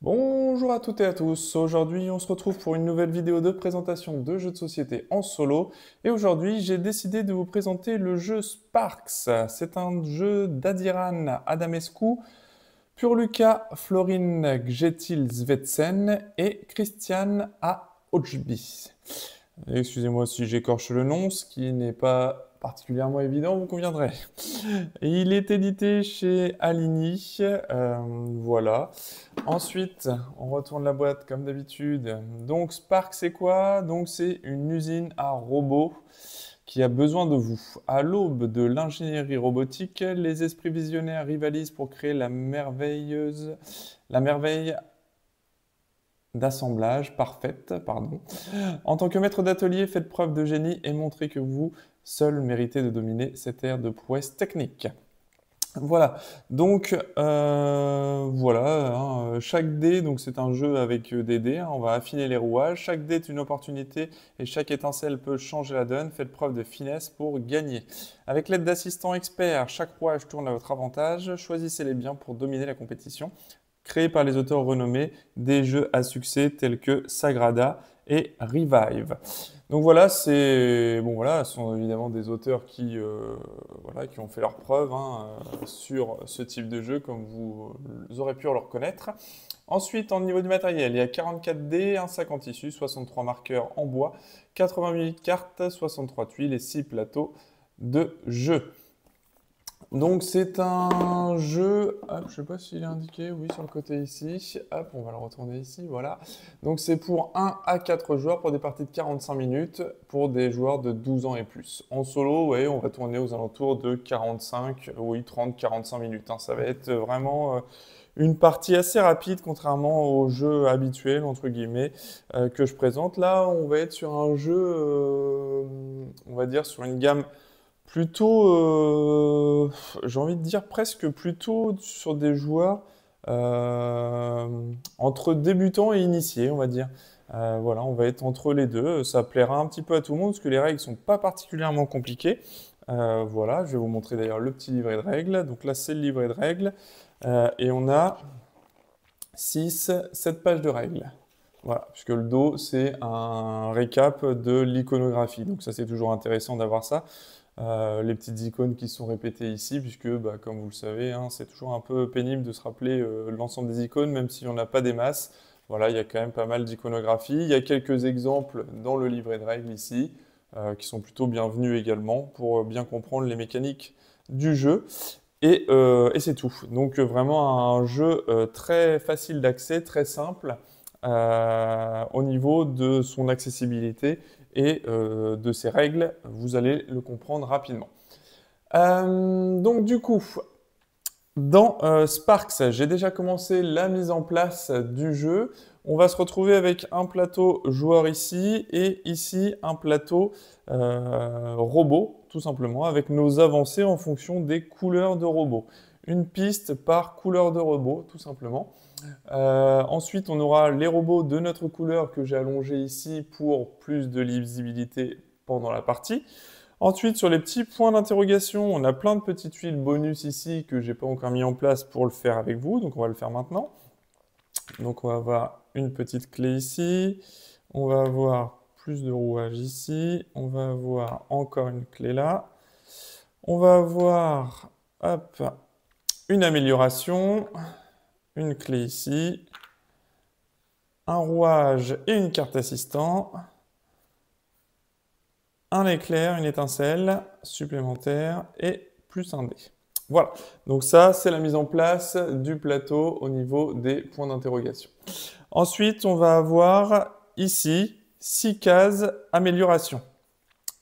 Bonjour à toutes et à tous, aujourd'hui on se retrouve pour une nouvelle vidéo de présentation de jeux de société en solo et aujourd'hui j'ai décidé de vous présenter le jeu Sparks. C'est un jeu d'Adiran Adamescu, Purluka Florin Gjetil-Svetsen et Christian A. Hodgby. Excusez-moi si j'écorche le nom, ce qui n'est pas particulièrement évident, vous conviendrez. Et il est édité chez Alini, voilà. Ensuite, on retourne la boîte comme d'habitude. Donc Spark, c'est quoi? Donc c'est une usine à robots qui a besoin de vous. À l'aube de l'ingénierie robotique, les esprits visionnaires rivalisent pour créer la merveille d'assemblage parfaite, pardon. En tant que maître d'atelier, faites preuve de génie et montrez que vous seul méritez de dominer cette ère de prouesse technique. Voilà, donc voilà, hein, chaque dé, donc c'est un jeu avec des dés, hein, on va affiner les rouages, chaque dé est une opportunité et chaque étincelle peut changer la donne, faites preuve de finesse pour gagner. Avec l'aide d'assistants experts, chaque rouage tourne à votre avantage, choisissez les biens pour dominer la compétition. Créés par les auteurs renommés des jeux à succès tels que Sagrada et Revive. Donc voilà, ce sont évidemment des auteurs voilà, qui ont fait leurs preuves hein, sur ce type de jeu, comme vous aurez pu le reconnaître. Ensuite, en niveau du matériel, il y a 44 dés, un sac en tissu, 63 marqueurs en bois, 88 cartes, 63 tuiles et 6 plateaux de jeu. Donc c'est un jeu, hop, je sais pas s'il est indiqué, oui sur le côté ici, hop, on va le retourner ici, voilà. Donc c'est pour 1 à 4 joueurs pour des parties de 45 minutes pour des joueurs de 12 ans et plus. En solo, ouais, on va tourner aux alentours de 45, oui 30-45 minutes, hein. Ça va être vraiment une partie assez rapide contrairement aux jeux habituels, entre guillemets, que je présente. Là, on va être sur un jeu, on va dire sur une gamme plutôt, j'ai envie de dire presque plutôt sur des joueurs euh, entre débutants et initiés, on va dire. Voilà, on va être entre les deux. Ça plaira un petit peu à tout le monde parce que les règles sont pas particulièrement compliquées. Voilà, je vais vous montrer d'ailleurs le petit livret de règles. Donc là, c'est le livret de règles. Et on a 7 pages de règles. Voilà, puisque le dos, c'est un récap de l'iconographie. Donc ça, c'est toujours intéressant d'avoir ça. Les petites icônes qui sont répétées ici, puisque, bah, comme vous le savez, hein, c'est toujours un peu pénible de se rappeler l'ensemble des icônes, même si on n'a pas des masses. Voilà, il y a quand même pas mal d'iconographie. Il y a quelques exemples dans le livret de règles ici, qui sont plutôt bienvenus également pour bien comprendre les mécaniques du jeu. Et c'est tout. Donc vraiment un jeu très facile d'accès, très simple au niveau de son accessibilité et de ses règles. Vous allez le comprendre rapidement. Donc du coup, dans Sparks, j'ai déjà commencé la mise en place du jeu. On va se retrouver avec un plateau joueur ici et ici un plateau robot, tout simplement, avec nos avancées en fonction des couleurs de robot. Une piste par couleur de robot, tout simplement. Ensuite, on aura les robots de notre couleur que j'ai allongé ici pour plus de lisibilité pendant la partie. Ensuite, sur les petits points d'interrogation, on a plein de petites tuiles bonus ici que j'ai pas encore mis en place pour le faire avec vous, donc on va le faire maintenant. Donc on va avoir une petite clé ici, on va avoir plus de rouages ici, on va avoir encore une clé là, on va avoir hop, une amélioration, une clé ici, un rouage et une carte assistant, un éclair, une étincelle supplémentaire et plus un dé. Voilà, donc ça c'est la mise en place du plateau au niveau des points d'interrogation. Ensuite, on va avoir ici 6 cases amélioration.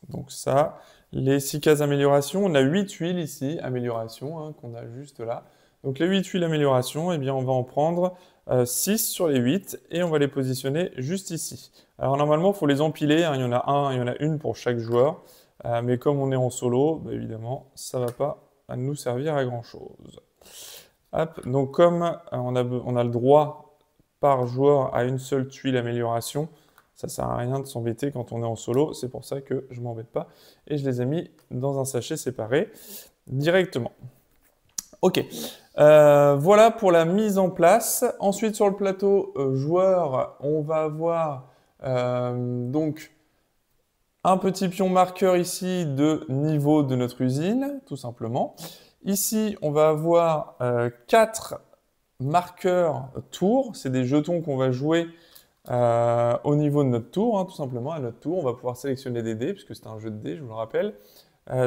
Donc ça, les 6 cases amélioration, on a 8 tuiles ici, amélioration, hein, qu'on a juste là. Donc les 8 tuiles amélioration, eh bien on va en prendre 6 sur les 8 et on va les positionner juste ici. Alors normalement, il faut les empiler, hein, il y en a il y en a une pour chaque joueur. Mais comme on est en solo, bah, évidemment, ça ne va pas nous servir à grand chose. Hop, donc comme on a le droit par joueur à une seule tuile amélioration, ça sert à rien de s'embêter quand on est en solo, c'est pour ça que je m'embête pas. Et je les ai mis dans un sachet séparé directement. Ok. Voilà pour la mise en place. Ensuite, sur le plateau joueur, on va avoir donc un petit pion marqueur ici de niveau de notre usine, tout simplement. Ici, on va avoir 4 marqueurs tours. C'est des jetons qu'on va jouer au niveau de notre tour, hein, tout simplement. À notre tour, on va pouvoir sélectionner des dés, puisque c'est un jeu de dés, je vous le rappelle.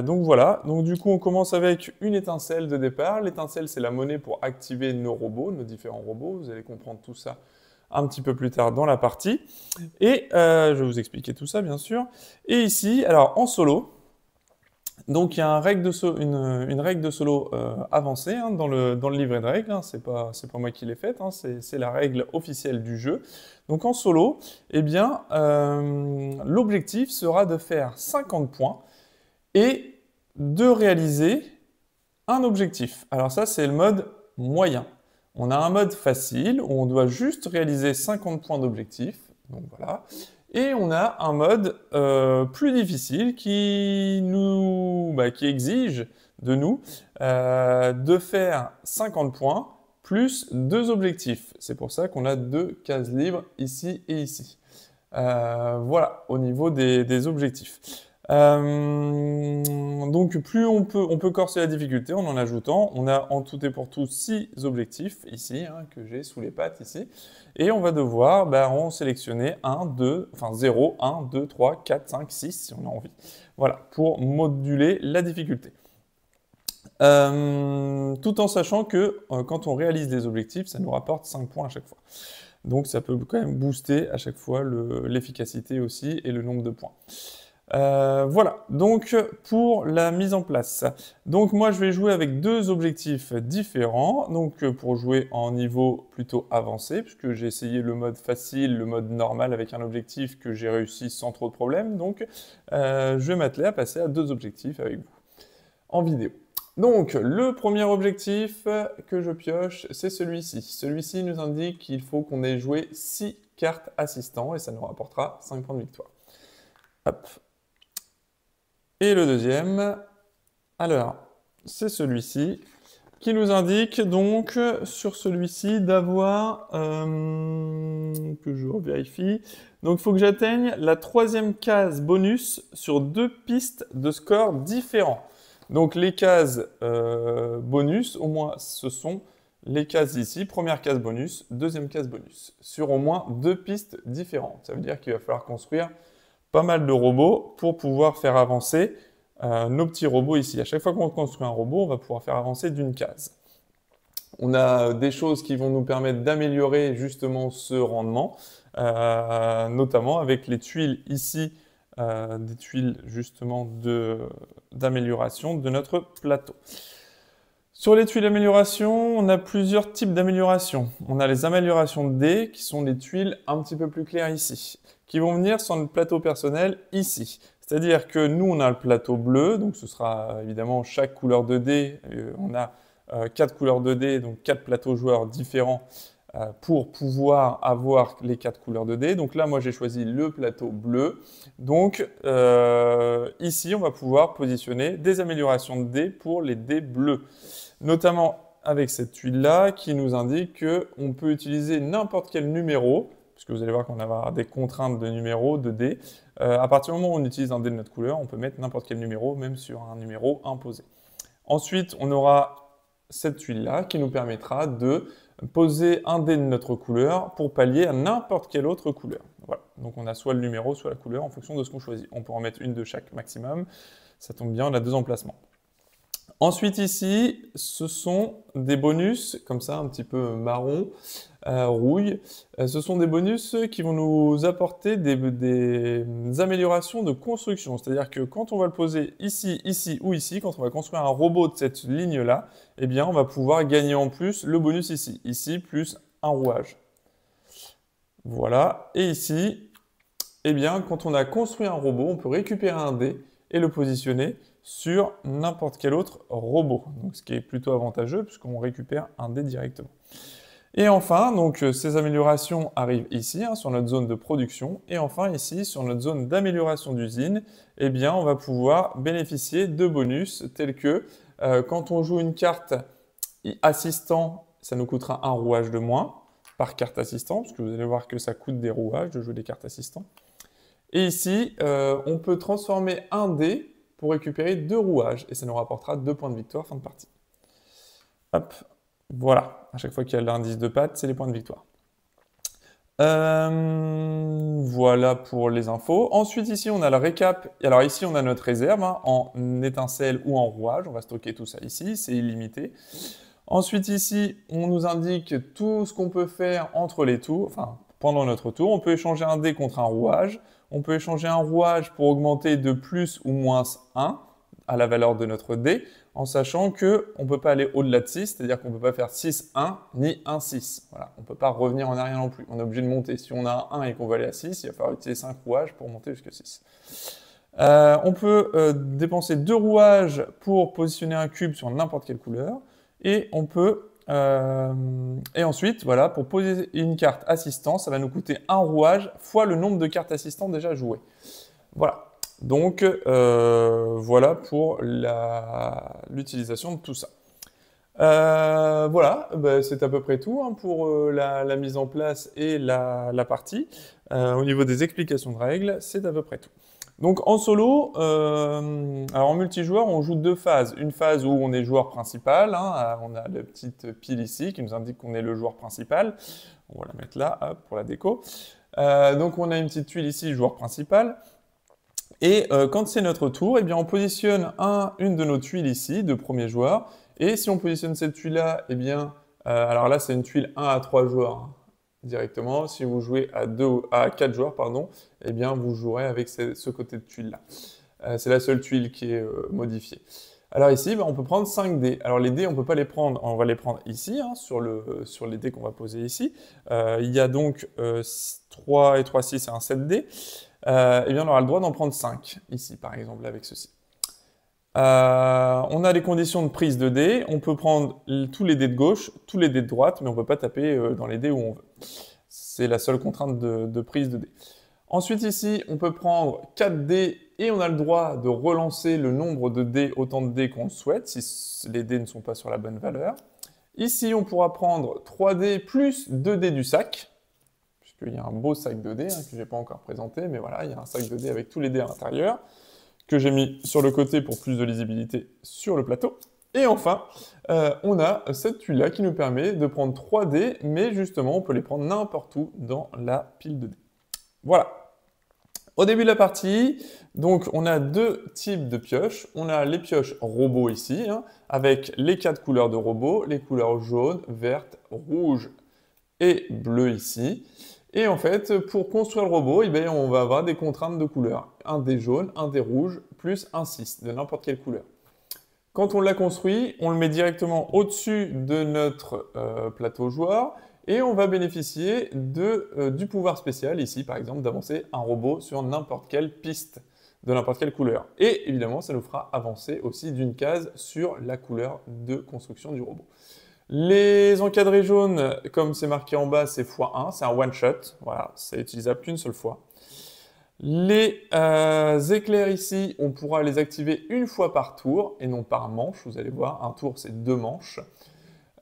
Donc voilà, donc du coup on commence avec une étincelle de départ. L'étincelle c'est la monnaie pour activer nos robots, nos différents robots. Vous allez comprendre tout ça un petit peu plus tard dans la partie. Et je vais vous expliquer tout ça bien sûr. Et ici, alors en solo, donc il y a une règle de solo avancée hein, dans le livret de règles. Hein, c'est pas moi qui l'ai faite, hein, c'est la règle officielle du jeu. Donc en solo, eh bien l'objectif sera de faire 50 points et de réaliser un objectif. Alors ça, c'est le mode moyen. On a un mode facile où on doit juste réaliser 50 points d'objectif. Donc voilà. Et on a un mode plus difficile qui exige de nous de faire 50 points plus 2 objectifs. C'est pour ça qu'on a 2 cases libres ici et ici. Voilà, au niveau des objectifs. Donc plus on peut corser la difficulté en ajoutant. On a en tout et pour tout 6 objectifs ici, hein, que j'ai sous les pattes ici. Et on va devoir en sélectionner 0, 1, 2, 3, 4, 5, 6 si on a envie. Voilà, pour moduler la difficulté. Tout en sachant que quand on réalise des objectifs, ça nous rapporte 5 points à chaque fois. Donc ça peut quand même booster à chaque fois l'efficacité aussi et le nombre de points. Voilà, donc pour la mise en place. Donc moi je vais jouer avec 2 objectifs différents, donc pour jouer en niveau plutôt avancé, puisque j'ai essayé le mode facile, le mode normal avec un objectif que j'ai réussi sans trop de problèmes, donc je vais m'atteler à passer à 2 objectifs avec vous, en vidéo. Donc le premier objectif que je pioche, c'est celui-ci. Celui-ci nous indique qu'il faut qu'on ait joué 6 cartes assistants, et ça nous rapportera 5 points de victoire. Hop. Et le deuxième, alors, c'est celui-ci, qui nous indique donc sur celui-ci d'avoir, que je vérifie, donc il faut que j'atteigne la 3e case bonus sur 2 pistes de score différents. Donc les cases bonus, au moins ce sont les cases ici, première case bonus, deuxième case bonus, sur au moins 2 pistes différentes. Ça veut dire qu'il va falloir construire pas mal de robots pour pouvoir faire avancer nos petits robots ici. À chaque fois qu'on construit un robot, on va pouvoir faire avancer d'une case. On a des choses qui vont nous permettre d'améliorer justement ce rendement, notamment avec les tuiles ici, des tuiles justement d'amélioration de notre plateau. Sur les tuiles d'amélioration, on a plusieurs types d'améliorations. On a les améliorations de dés, qui sont les tuiles un petit peu plus claires ici, qui vont venir sur notre plateau personnel ici. C'est-à-dire que nous, on a le plateau bleu, donc ce sera évidemment chaque couleur de dés. On a 4 couleurs de dés, donc 4 plateaux joueurs différents pour pouvoir avoir les 4 couleurs de dés. Donc là, moi, j'ai choisi le plateau bleu. Donc ici, on va pouvoir positionner des améliorations de dés pour les dés bleus. Notamment avec cette tuile-là qui nous indique qu'on peut utiliser n'importe quel numéro, puisque vous allez voir qu'on va avoir des contraintes de numéros, de dés. À partir du moment où on utilise un dé de notre couleur, on peut mettre n'importe quel numéro, même sur un numéro imposé. Ensuite, on aura cette tuile-là qui nous permettra de poser un dé de notre couleur pour pallier à n'importe quelle autre couleur. Voilà. Donc on a soit le numéro, soit la couleur en fonction de ce qu'on choisit. On peut en mettre une de chaque maximum. Ça tombe bien, on a 2 emplacements. Ensuite ici, ce sont des bonus, comme ça, un petit peu marron, rouille. Ce sont des bonus qui vont nous apporter des améliorations de construction. C'est-à-dire que quand on va le poser ici, ici ou ici, quand on va construire un robot de cette ligne-là, eh bien, on va pouvoir gagner en plus le bonus ici. Ici, plus un rouage. Voilà. Et ici, eh bien, quand on a construit un robot, on peut récupérer un dé et le positionner sur n'importe quel autre robot. Donc, ce qui est plutôt avantageux puisqu'on récupère un dé directement. Et enfin, donc, ces améliorations arrivent ici, hein, sur notre zone de production. Et enfin, ici, sur notre zone d'amélioration d'usine, eh bien, on va pouvoir bénéficier de bonus tels que quand on joue une carte Assistant, ça nous coûtera un rouage de moins par carte assistant, parce que vous allez voir que ça coûte des rouages de jouer des cartes assistants. Et ici, on peut transformer un dé pour récupérer 2 rouages, et ça nous rapportera 2 points de victoire fin de partie. Hop, voilà. À chaque fois qu'il y a l'indice de patte, c'est les points de victoire. Voilà pour les infos. Ensuite, ici, on a le récap. Alors ici, on a notre réserve hein, en étincelle ou en rouage. On va stocker tout ça ici, c'est illimité. Ensuite, ici, on nous indique tout ce qu'on peut faire entre les tours, enfin, pendant notre tour. On peut échanger un dé contre un rouage. On peut échanger un rouage pour augmenter de plus ou moins 1 à la valeur de notre dé, en sachant qu'on ne peut pas aller au-delà de 6, c'est-à-dire qu'on ne peut pas faire 6-1 ni 1-6. Voilà, on ne peut pas revenir en arrière non plus. On est obligé de monter. Si on a un 1 et qu'on veut aller à 6, il va falloir utiliser 5 rouages pour monter jusqu'à 6. On peut dépenser 2 rouages pour positionner un cube sur n'importe quelle couleur. Et on peut... et ensuite, voilà, pour poser une carte assistant, ça va nous coûter un rouage fois le nombre de cartes assistants déjà jouées. Voilà. Donc, voilà pour l'utilisation de tout ça. Voilà, bah, c'est à peu près tout hein, pour la mise en place et la partie. Au niveau des explications de règles, c'est à peu près tout. Donc en solo, alors en multijoueur, on joue 2 phases. Une phase où on est joueur principal, hein, on a la petite pile ici qui nous indique qu'on est le joueur principal. On va la mettre là, hop, pour la déco. Donc on a une petite tuile ici, joueur principal. Et quand c'est notre tour, eh bien, on positionne une de nos tuiles ici, de premier joueur. Et si on positionne cette tuile-là, eh bien, alors là, c'est une tuile 1 à 3 joueurs hein, directement. Si vous jouez à 4 joueurs, pardon, eh bien, vous jouerez avec ce côté de tuile-là. C'est la seule tuile qui est modifiée. Alors ici, ben, on peut prendre 5 dés. Alors les dés, on ne peut pas les prendre, on va les prendre ici, hein, sur les dés qu'on va poser ici. Il y a donc 3 et 3, 6 et un 7 dés. Eh bien, on aura le droit d'en prendre 5, ici, par exemple, avec ceci. On a les conditions de prise de dés. On peut prendre tous les dés de gauche, tous les dés de droite, mais on ne peut pas taper dans les dés où on veut. C'est la seule contrainte de prise de dés. Ensuite, ici, on peut prendre 4 dés et on a le droit de relancer le nombre de dés, autant de dés qu'on souhaite, si les dés ne sont pas sur la bonne valeur. Ici, on pourra prendre 3 dés plus 2 dés du sac. Il y a un beau sac de dés hein, que je n'ai pas encore présenté, mais voilà, il y a un sac de dés avec tous les dés à l'intérieur, que j'ai mis sur le côté pour plus de lisibilité sur le plateau. Et enfin, on a cette tuile-là qui nous permet de prendre 3 dés, mais justement, on peut les prendre n'importe où dans la pile de dés. Voilà. Au début de la partie, donc on a 2 types de pioches. On a les pioches robots ici, hein, avec les 4 couleurs de robots, les couleurs jaune, verte, rouge et bleu ici. Et en fait, pour construire le robot, eh bien, on va avoir des contraintes de couleurs. Un dé jaune, un dé rouge, plus un 6 de n'importe quelle couleur. Quand on l'a construit, on le met directement au-dessus de notre plateau joueur et on va bénéficier du pouvoir spécial, ici par exemple, d'avancer un robot sur n'importe quelle piste de n'importe quelle couleur. Et évidemment, ça nous fera avancer aussi d'une case sur la couleur de construction du robot. Les encadrés jaunes, comme c'est marqué en bas, c'est x1, c'est un one-shot. Voilà, c'est utilisable qu'une seule fois. Les éclairs ici, on pourra les activer une fois par tour et non par manche. Vous allez voir, un tour, c'est 2 manches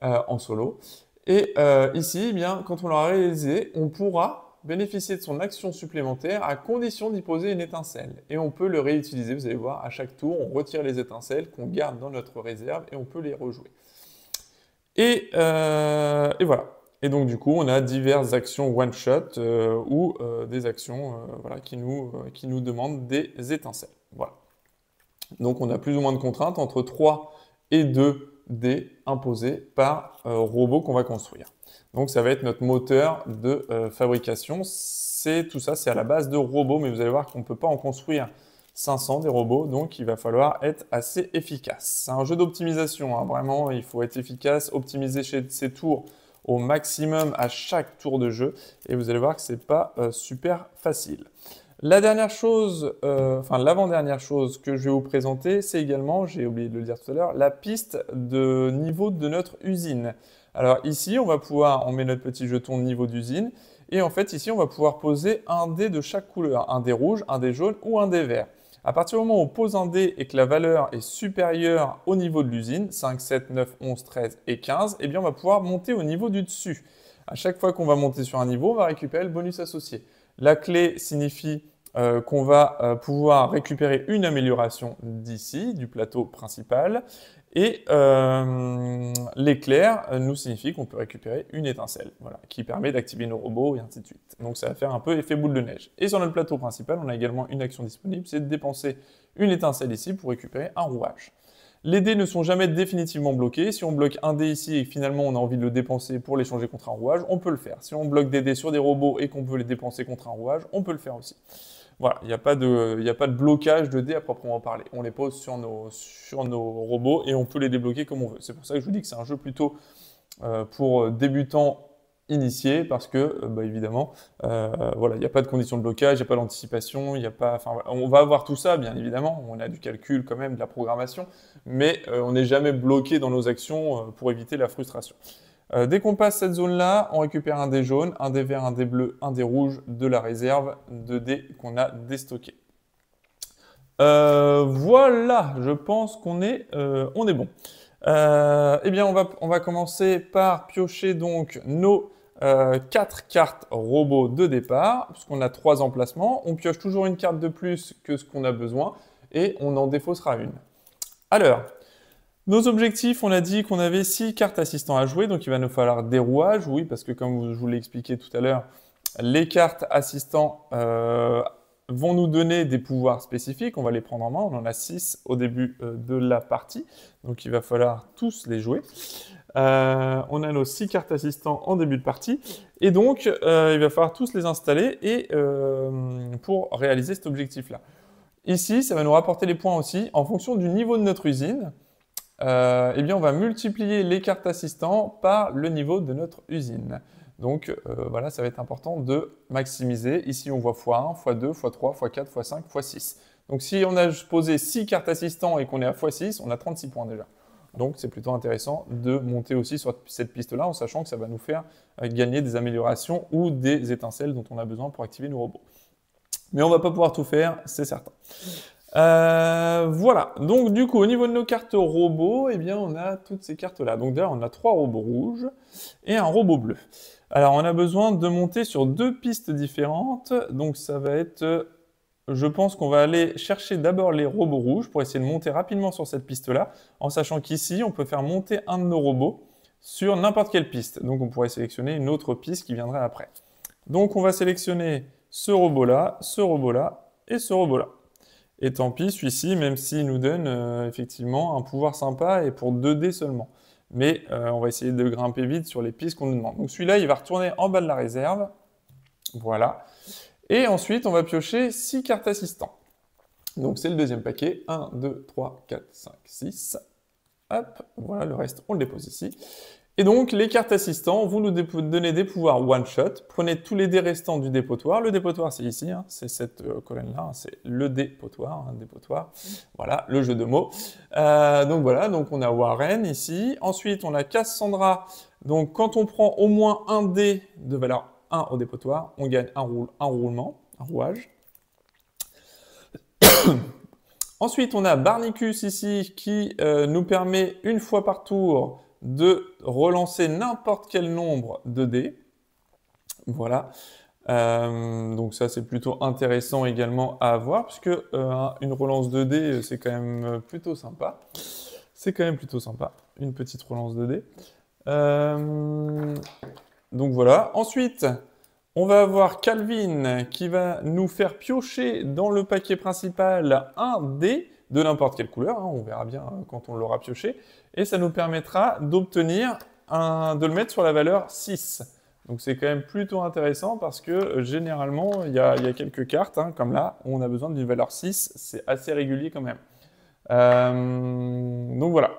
en solo. Et ici, eh bien, quand on l'aura réalisé, on pourra bénéficier de son action supplémentaire à condition d'y poser une étincelle. Et on peut le réutiliser, vous allez voir, à chaque tour, on retire les étincelles qu'on garde dans notre réserve et on peut les rejouer. Et voilà. Et donc du coup, on a diverses actions one-shot ou des actions voilà, qui nous demandent des étincelles. Voilà. Donc on a plus ou moins de contraintes entre 3 et 2 dés imposés par robot qu'on va construire. Donc ça va être notre moteur de fabrication. Tout ça, c'est à la base de robots, mais vous allez voir qu'on ne peut pas en construire 500 des robots, donc il va falloir être assez efficace. C'est un jeu d'optimisation, hein, vraiment, il faut être efficace, optimiser ses tours au maximum à chaque tour de jeu, et vous allez voir que c'est pas super facile. La dernière chose, l'avant-dernière chose que je vais vous présenter, c'est également, j'ai oublié de le dire tout à l'heure, la piste de niveau de notre usine. Alors ici, on met notre petit jeton niveau d'usine, et en fait ici, on va pouvoir poser un dé de chaque couleur, un dé rouge, un dé jaune ou un dé vert. À partir du moment où on pose un dé et que la valeur est supérieure au niveau de l'usine, 5, 7, 9, 11, 13 et 15, eh bien on va pouvoir monter au niveau du dessus. À chaque fois qu'on va monter sur un niveau, on va récupérer le bonus associé. La clé signifie qu'on va pouvoir récupérer une amélioration d'ici, du plateau principal. Et l'éclair nous signifie qu'on peut récupérer une étincelle, voilà, qui permet d'activer nos robots et ainsi de suite. Donc ça va faire un peu effet boule de neige. Et sur notre plateau principal, on a également une action disponible, c'est de dépenser une étincelle ici pour récupérer un rouage. Les dés ne sont jamais définitivement bloqués. Si on bloque un dé ici et que finalement on a envie de le dépenser pour l'échanger contre un rouage, on peut le faire. Si on bloque des dés sur des robots et qu'on veut les dépenser contre un rouage, on peut le faire aussi. Voilà, il n'y a pas de blocage de dés à proprement parler. On les pose sur nos robots et on peut les débloquer comme on veut. C'est pour ça que je vous dis que c'est un jeu plutôt pour débutants initiés, parce que, évidemment, voilà, il n'y a pas de condition de blocage, il n'y a pas d'anticipation, il n'y a pas... Enfin, voilà, on va avoir tout ça, bien évidemment, on a du calcul quand même, de la programmation, mais on n'est jamais bloqué dans nos actions pour éviter la frustration. Dès qu'on passe cette zone-là, on récupère un dé jaune, un dé vert, un dé bleu, un dé rouge de la réserve de dés qu'on a déstocké. Voilà, je pense qu'on est, bon. Eh bien, on va commencer par piocher donc nos 4 cartes robots de départ, puisqu'on a 3 emplacements. On pioche toujours une carte de plus que ce qu'on a besoin, et on en défaussera une. Alors, nos objectifs, on a dit qu'on avait 6 cartes assistants à jouer, donc il va nous falloir des rouages, oui, parce que comme je vous l'ai expliqué tout à l'heure, les cartes assistants vont nous donner des pouvoirs spécifiques, on va les prendre en main, on en a 6 au début de la partie, donc il va falloir tous les jouer. On a nos 6 cartes assistants en début de partie, et donc il va falloir tous les installer pour réaliser cet objectif-là. Ici, ça va nous rapporter les points aussi, en fonction du niveau de notre usine. Eh bien, on va multiplier les cartes assistants par le niveau de notre usine. Donc voilà, ça va être important de maximiser. Ici, on voit x1, x2, x3, x4, x5, x6. Donc si on a posé 6 cartes assistants et qu'on est à x6, on a 36 points déjà. Donc c'est plutôt intéressant de monter aussi sur cette piste-là, en sachant que ça va nous faire gagner des améliorations ou des étincelles dont on a besoin pour activer nos robots. Mais on ne va pas pouvoir tout faire, c'est certain. Voilà, donc du coup au niveau de nos cartes robots, eh bien on a toutes ces cartes là. Donc d'ailleurs on a 3 robots rouges et un robot bleu. Alors on a besoin de monter sur 2 pistes différentes, donc ça va être, je pense qu'on va aller chercher d'abord les robots rouges pour essayer de monter rapidement sur cette piste là, en sachant qu'ici on peut faire monter un de nos robots sur n'importe quelle piste. Donc on pourrait sélectionner une autre piste qui viendrait après. Donc on va sélectionner ce robot là et ce robot là. Et tant pis, celui-ci, même s'il nous donne effectivement un pouvoir sympa et pour 2 dés seulement. Mais on va essayer de grimper vite sur les pistes qu'on nous demande. Donc celui-là, il va retourner en bas de la réserve. Voilà. Et ensuite, on va piocher 6 cartes assistants. Donc c'est le deuxième paquet. 1, 2, 3, 4, 5, 6. Hop, voilà, le reste, on le dépose ici. Et donc, les cartes assistants vont nous donner des pouvoirs one-shot. Prenez tous les dés restants du dépotoir. Le dépotoir, c'est ici, hein, c'est cette colonne-là, hein, c'est le dépotoir, hein, dépotoir. Voilà, le jeu de mots. Donc voilà, donc on a Warren ici. Ensuite, on a Cassandra. Donc, quand on prend au moins un dé de valeur 1 au dépotoir, on gagne un roulement, un rouage. Ensuite, on a Barnicus ici qui nous permet une fois par tour de relancer n'importe quel nombre de dés. Voilà. Donc ça, c'est plutôt intéressant également à avoir, puisque une relance de dés, c'est quand même plutôt sympa. C'est quand même plutôt sympa, une petite relance de dés. Donc voilà. Ensuite, on va avoir Calvin qui va nous faire piocher dans le paquet principal un dé de n'importe quelle couleur, hein, on verra bien quand on l'aura pioché, et ça nous permettra d'obtenir de le mettre sur la valeur 6. Donc c'est quand même plutôt intéressant parce que généralement, il y a quelques cartes, hein, comme là, où on a besoin d'une valeur 6, c'est assez régulier quand même. Donc voilà.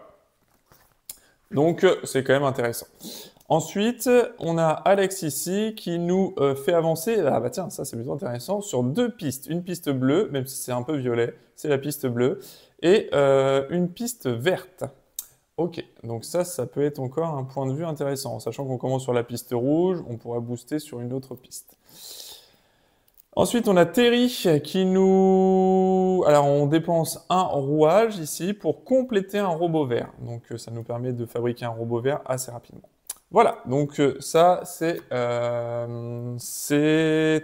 Donc c'est quand même intéressant. Ensuite, on a Alex ici qui nous fait avancer, ah bah tiens, ça c'est plutôt intéressant, sur 2 pistes. Une piste bleue, même si c'est un peu violet, c'est la piste bleue, et une piste verte. Ok, donc ça peut être encore un point de vue intéressant. En sachant qu'on commence sur la piste rouge, on pourra booster sur une autre piste. Ensuite, on a Terry qui nous... Alors, on dépense un rouage ici pour compléter un robot vert. Donc, ça nous permet de fabriquer un robot vert assez rapidement. Voilà, donc ça, c'était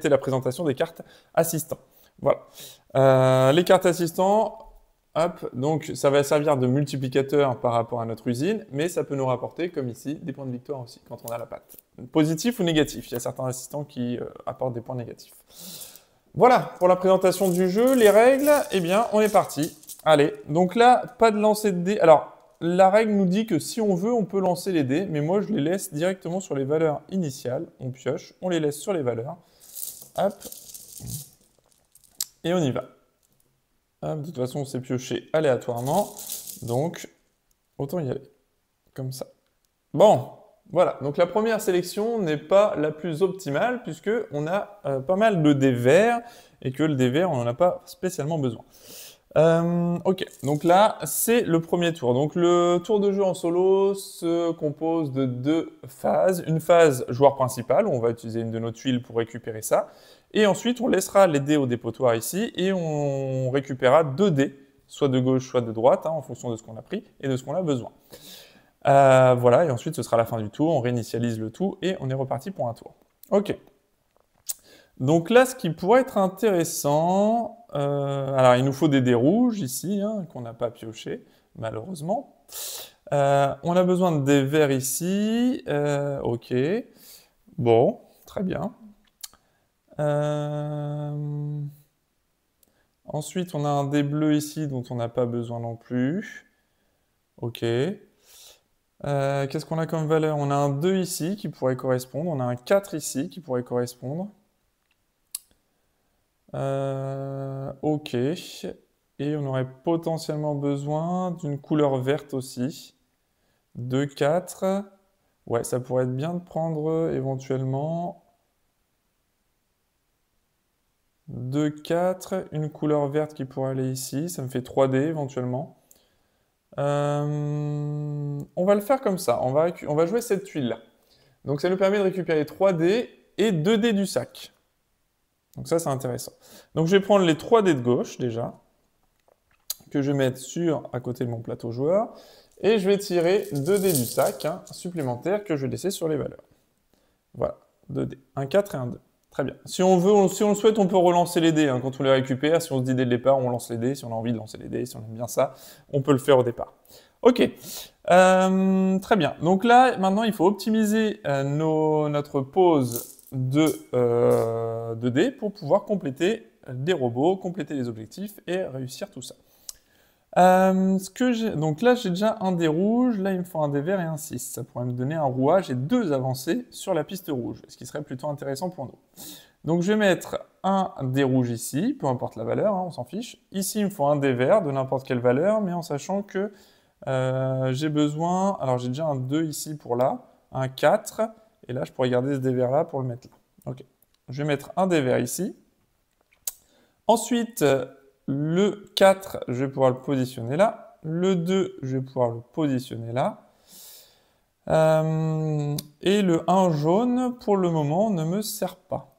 la présentation des cartes assistants. Voilà. Les cartes assistants, hop, donc ça va servir de multiplicateur par rapport à notre usine, mais ça peut nous rapporter, comme ici, des points de victoire aussi, quand on a la patte. Positif ou négatif, il y a certains assistants qui apportent des points négatifs. Voilà, pour la présentation du jeu, les règles, eh bien, on est parti. Allez, donc là, pas de lancer de dés. Alors, la règle nous dit que si on veut, on peut lancer les dés, mais moi, je les laisse directement sur les valeurs initiales. On pioche, on les laisse sur les valeurs. Hop. Et on y va. Hop, de toute façon, c'est pioché aléatoirement. Donc, autant y aller. Comme ça. Bon, voilà. Donc, la première sélection n'est pas la plus optimale, puisqu'on a pas mal de dés verts, et que le dé vert, on n'en a pas spécialement besoin. Ok, donc là, c'est le premier tour. Donc le tour de jeu en solo se compose de 2 phases. Une phase joueur principal, où on va utiliser une de nos tuiles pour récupérer ça. Et ensuite, on laissera les dés au dépotoir ici, et on récupérera 2 dés, soit de gauche, soit de droite, hein, en fonction de ce qu'on a pris et de ce qu'on a besoin. Voilà, et ensuite, ce sera la fin du tour, on réinitialise le tout, et on est reparti pour un tour. Ok. Donc là, ce qui pourrait être intéressant, alors il nous faut des dés rouges ici, hein, qu'on n'a pas pioché, malheureusement. On a besoin de dés verts ici, ok. Bon, très bien. Ensuite, on a un dé bleu ici dont on n'a pas besoin non plus. Ok. Qu'est-ce qu'on a comme valeur? On a un 2 ici qui pourrait correspondre, on a un 4 ici qui pourrait correspondre. Ok. Et on aurait potentiellement besoin d'une couleur verte aussi. 2, 4. Ouais, ça pourrait être bien de prendre éventuellement 2, 4. Une couleur verte qui pourrait aller ici. Ça me fait 3D éventuellement. On va le faire comme ça. On va jouer cette tuile-là. Donc ça nous permet de récupérer 3 dés et 2 dés du sac. Donc ça, c'est intéressant. Donc je vais prendre les 3 dés de gauche, déjà, que je vais mettre à côté de mon plateau joueur, et je vais tirer 2 dés du sac, hein, supplémentaires, que je vais laisser sur les valeurs. Voilà, 2 dés. Un 4 et un 2. Très bien. Si on le souhaite, on peut relancer les dés, hein, quand on les récupère. Si on se dit dès le départ, on lance les dés. Si on a envie de lancer les dés, si on aime bien ça, on peut le faire au départ. Ok, très bien. Donc là, maintenant, il faut optimiser notre pause de dés pour pouvoir compléter des robots, compléter les objectifs et réussir tout ça. Donc là, j'ai déjà un dé rouge, là il me faut un dé vert et un 6. Ça pourrait me donner un rouage et 2 avancées sur la piste rouge, ce qui serait plutôt intéressant pour nous. Donc je vais mettre un dé rouge ici, peu importe la valeur, hein, on s'en fiche. Ici, il me faut un dé vert de n'importe quelle valeur, mais en sachant que j'ai besoin... Alors j'ai déjà un 2 ici pour là, un 4, et là je pourrais garder ce dé vert là pour le mettre là. Ok, je vais mettre un dé vert ici. Ensuite, le 4, je vais pouvoir le positionner là. Le 2, je vais pouvoir le positionner là. Et le 1 jaune, pour le moment, ne me sert pas.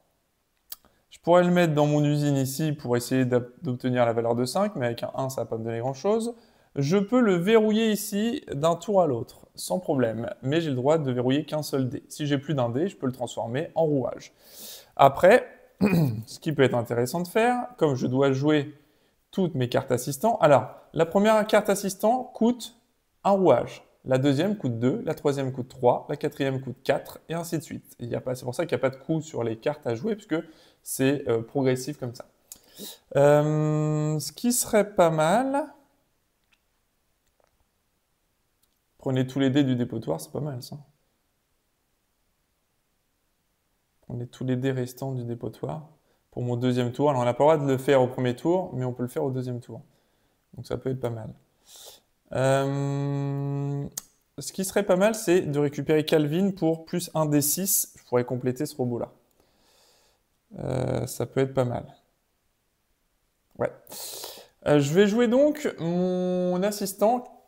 Je pourrais le mettre dans mon usine ici pour essayer d'obtenir la valeur de 5, mais avec un 1, ça ne va pas me donner grand-chose. Je peux le verrouiller ici d'un tour à l'autre, sans problème. Mais j'ai le droit de verrouiller qu'un seul dé. Si j'ai plus d'un dé, je peux le transformer en rouage. Après, ce qui peut être intéressant de faire, comme je dois jouer toutes mes cartes assistants. Alors, la première carte assistant coûte un rouage. La deuxième coûte 2, la troisième coûte 3, la quatrième coûte 4, et ainsi de suite. C'est pour ça qu'il n'y a pas de coût sur les cartes à jouer, puisque c'est progressif comme ça. Ce qui serait pas mal... Prenez tous les dés du dépotoir, c'est pas mal ça. Prenez tous les dés restants du dépotoir pour mon deuxième tour. Alors on n'a pas le droit de le faire au premier tour, mais on peut le faire au deuxième tour. Donc ça peut être pas mal. Ce qui serait pas mal, c'est de récupérer Calvin pour plus 1 des 6. Je pourrais compléter ce robot-là. Ça peut être pas mal. Ouais. Je vais jouer donc mon assistant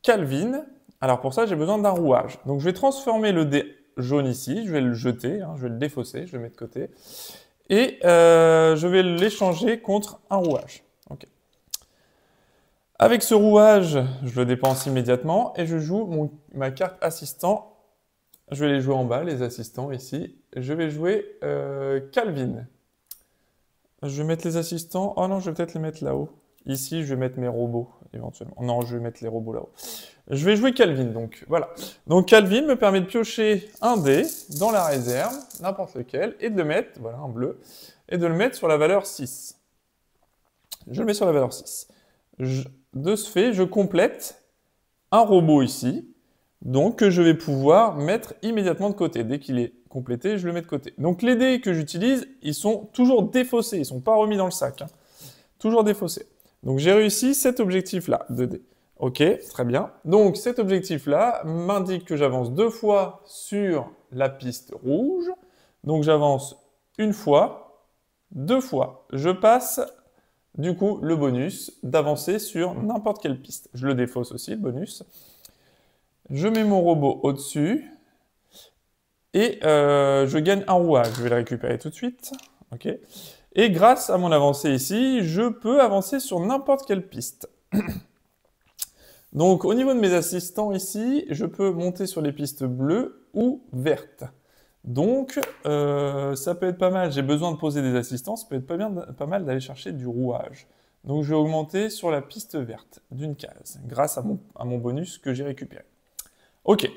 Calvin. Alors pour ça, j'ai besoin d'un rouage. Donc je vais transformer le dé jaune ici, je vais le jeter, hein, je vais le défausser, je vais le mettre de côté. Et je vais l'échanger contre un rouage. Okay. Avec ce rouage, je le dépense immédiatement et je joue ma carte assistant. Je vais les jouer en bas, les assistants ici. Je vais jouer Calvin. Je vais mettre les assistants. Oh non, je vais peut-être les mettre là-haut. Ici, je vais mettre mes robots, éventuellement. Non, je vais mettre les robots là-haut. Je vais jouer Calvin, donc voilà. Donc Calvin me permet de piocher un dé dans la réserve, n'importe lequel, et de le mettre, voilà, un bleu, et de le mettre sur la valeur 6. Je le mets sur la valeur 6. De ce fait, je complète un robot ici, donc que je vais pouvoir mettre immédiatement de côté. Dès qu'il est complété, je le mets de côté. Donc les dés que j'utilise, ils sont toujours défaussés, ils ne sont pas remis dans le sac. Hein. Toujours défaussés. Donc j'ai réussi cet objectif-là de dés. Ok, très bien. Donc cet objectif-là m'indique que j'avance 2 fois sur la piste rouge. Donc j'avance une fois, 2 fois. Je passe du coup le bonus d'avancer sur n'importe quelle piste. Je le défausse aussi, le bonus. Je mets mon robot au-dessus et je gagne un rouage. Je vais le récupérer tout de suite. Ok. Et grâce à mon avancée ici, je peux avancer sur n'importe quelle piste. Donc au niveau de mes assistants ici, je peux monter sur les pistes bleues ou vertes. Donc ça peut être pas mal, j'ai besoin de poser des assistants, ça peut être pas mal d'aller chercher du rouage. Donc je vais augmenter sur la piste verte d'une case, grâce à mon bonus que j'ai récupéré. Ok,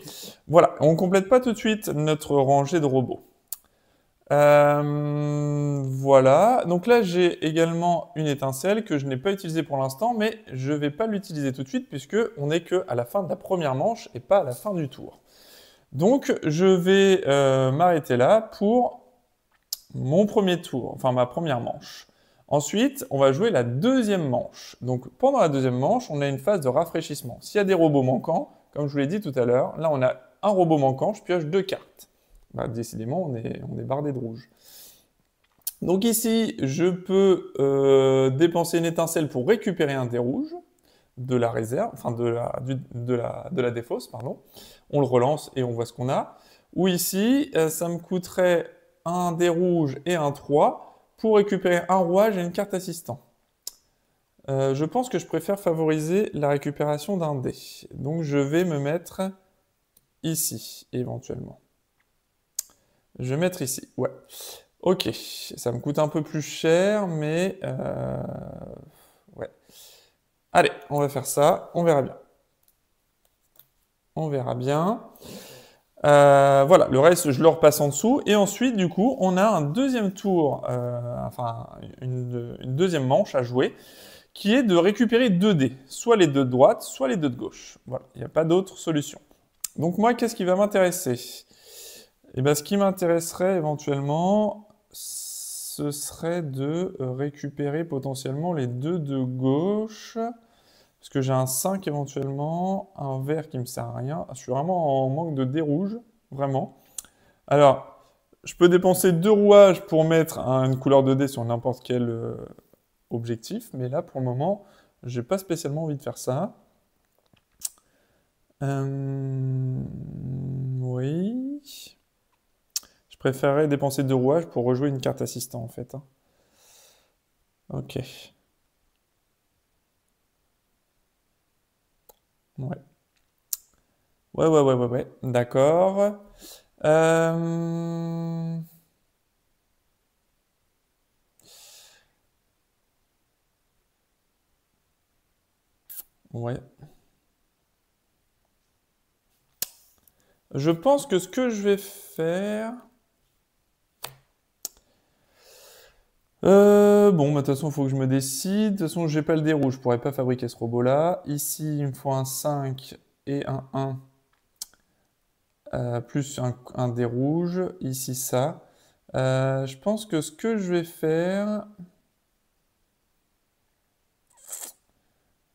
voilà, on ne complète pas tout de suite notre rangée de robots. Voilà, donc là j'ai également une étincelle que je n'ai pas utilisée pour l'instant, mais je ne vais pas l'utiliser tout de suite puisque on n'est qu'à la fin de la première manche et pas à la fin du tour. Donc je vais m'arrêter là pour mon premier tour, enfin ma première manche. Ensuite, on va jouer la deuxième manche. Donc pendant la deuxième manche, on a une phase de rafraîchissement. S'il y a des robots manquants, comme je vous l'ai dit tout à l'heure, là on a un robot manquant, je pioche 2 cartes. Bah, décidément, on est bardé de rouge. Donc ici, je peux dépenser une étincelle pour récupérer un dé rouge de la réserve, enfin de la défausse, pardon. On le relance et on voit ce qu'on a. Ou ici, ça me coûterait un dé rouge et un 3 pour récupérer un rouage et une carte assistant. Je pense que je préfère favoriser la récupération d'un dé. Donc je vais me mettre ici, éventuellement. Je vais mettre ici, ouais. Ok, ça me coûte un peu plus cher, mais... ouais. Allez, on va faire ça, on verra bien. On verra bien. Voilà, le reste, je le repasse en dessous. Et ensuite, du coup, on a un deuxième tour, enfin, une deuxième manche à jouer, qui est de récupérer 2 dés. Soit les 2 de droite, soit les 2 de gauche. Voilà, il n'y a pas d'autre solution. Donc moi, qu'est-ce qui va m'intéresser ? Eh bien, ce qui m'intéresserait éventuellement, ce serait de récupérer potentiellement les 2 de gauche, parce que j'ai un 5 éventuellement, un vert qui me sert à rien. Je suis vraiment en manque de dés rouges, vraiment. Alors, je peux dépenser 2 rouages pour mettre une couleur de dés sur n'importe quel objectif, mais là, pour le moment, j'ai pas spécialement envie de faire ça. Oui... Je préférerais dépenser 2 rouages pour rejouer une carte assistant, en fait. Hein. Ok. Ouais. Ouais. D'accord. Ouais. Je pense que ce que je vais faire... bon, bah, de toute façon, il faut que je me décide. De toute façon, j'ai pas le dé rouge, je pourrais pas fabriquer ce robot-là. Ici, il me faut un 5 et un 1, plus un dé rouge. Ici, ça. Je pense que ce que je vais faire...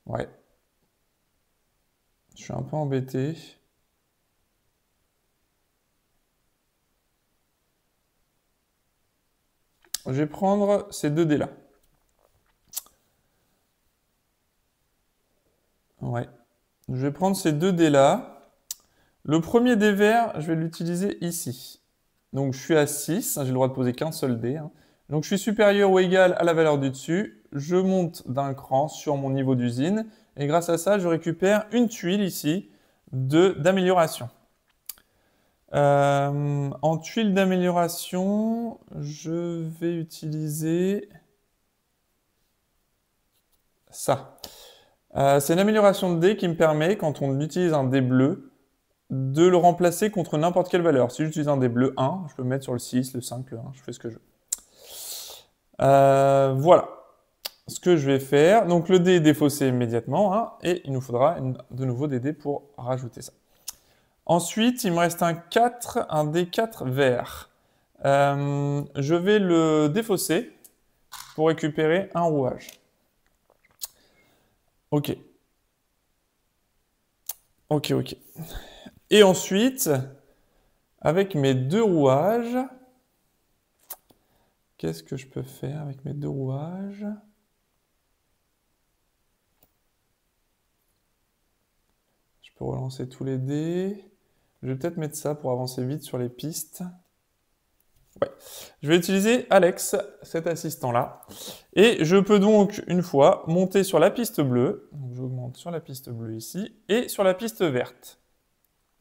Ouais. Je suis un peu embêté. Je vais prendre ces 2 dés-là. Ouais. Je vais prendre ces 2 dés-là. Le premier dé vert, je vais l'utiliser ici. Donc je suis à 6, j'ai le droit de poser qu'un seul dé. Hein. Donc je suis supérieur ou égal à la valeur du dessus, je monte d'un cran sur mon niveau d'usine, et grâce à ça, je récupère une tuile ici d'amélioration. En tuile d'amélioration, je vais utiliser ça. C'est une amélioration de dé qui me permet, quand on utilise un dé bleu, de le remplacer contre n'importe quelle valeur. Si j'utilise un dé bleu 1, je peux me mettre sur le 6, le 5, le 1, je fais ce que je veux. Voilà ce que je vais faire. Donc le dé est défaussé immédiatement, hein, et il nous faudra de nouveau des dés pour rajouter ça. Ensuite, il me reste un D4 vert. Je vais le défausser pour récupérer un rouage. Ok. Ok. Et ensuite, avec mes 2 rouages, qu'est-ce que je peux faire avec mes 2 rouages? Je peux relancer tous les dés. Je vais peut-être mettre ça pour avancer vite sur les pistes. Ouais. Je vais utiliser Alex, cet assistant-là. Et je peux donc, une fois, monter sur la piste bleue. Donc j'augmente sur la piste bleue ici. Et sur la piste verte.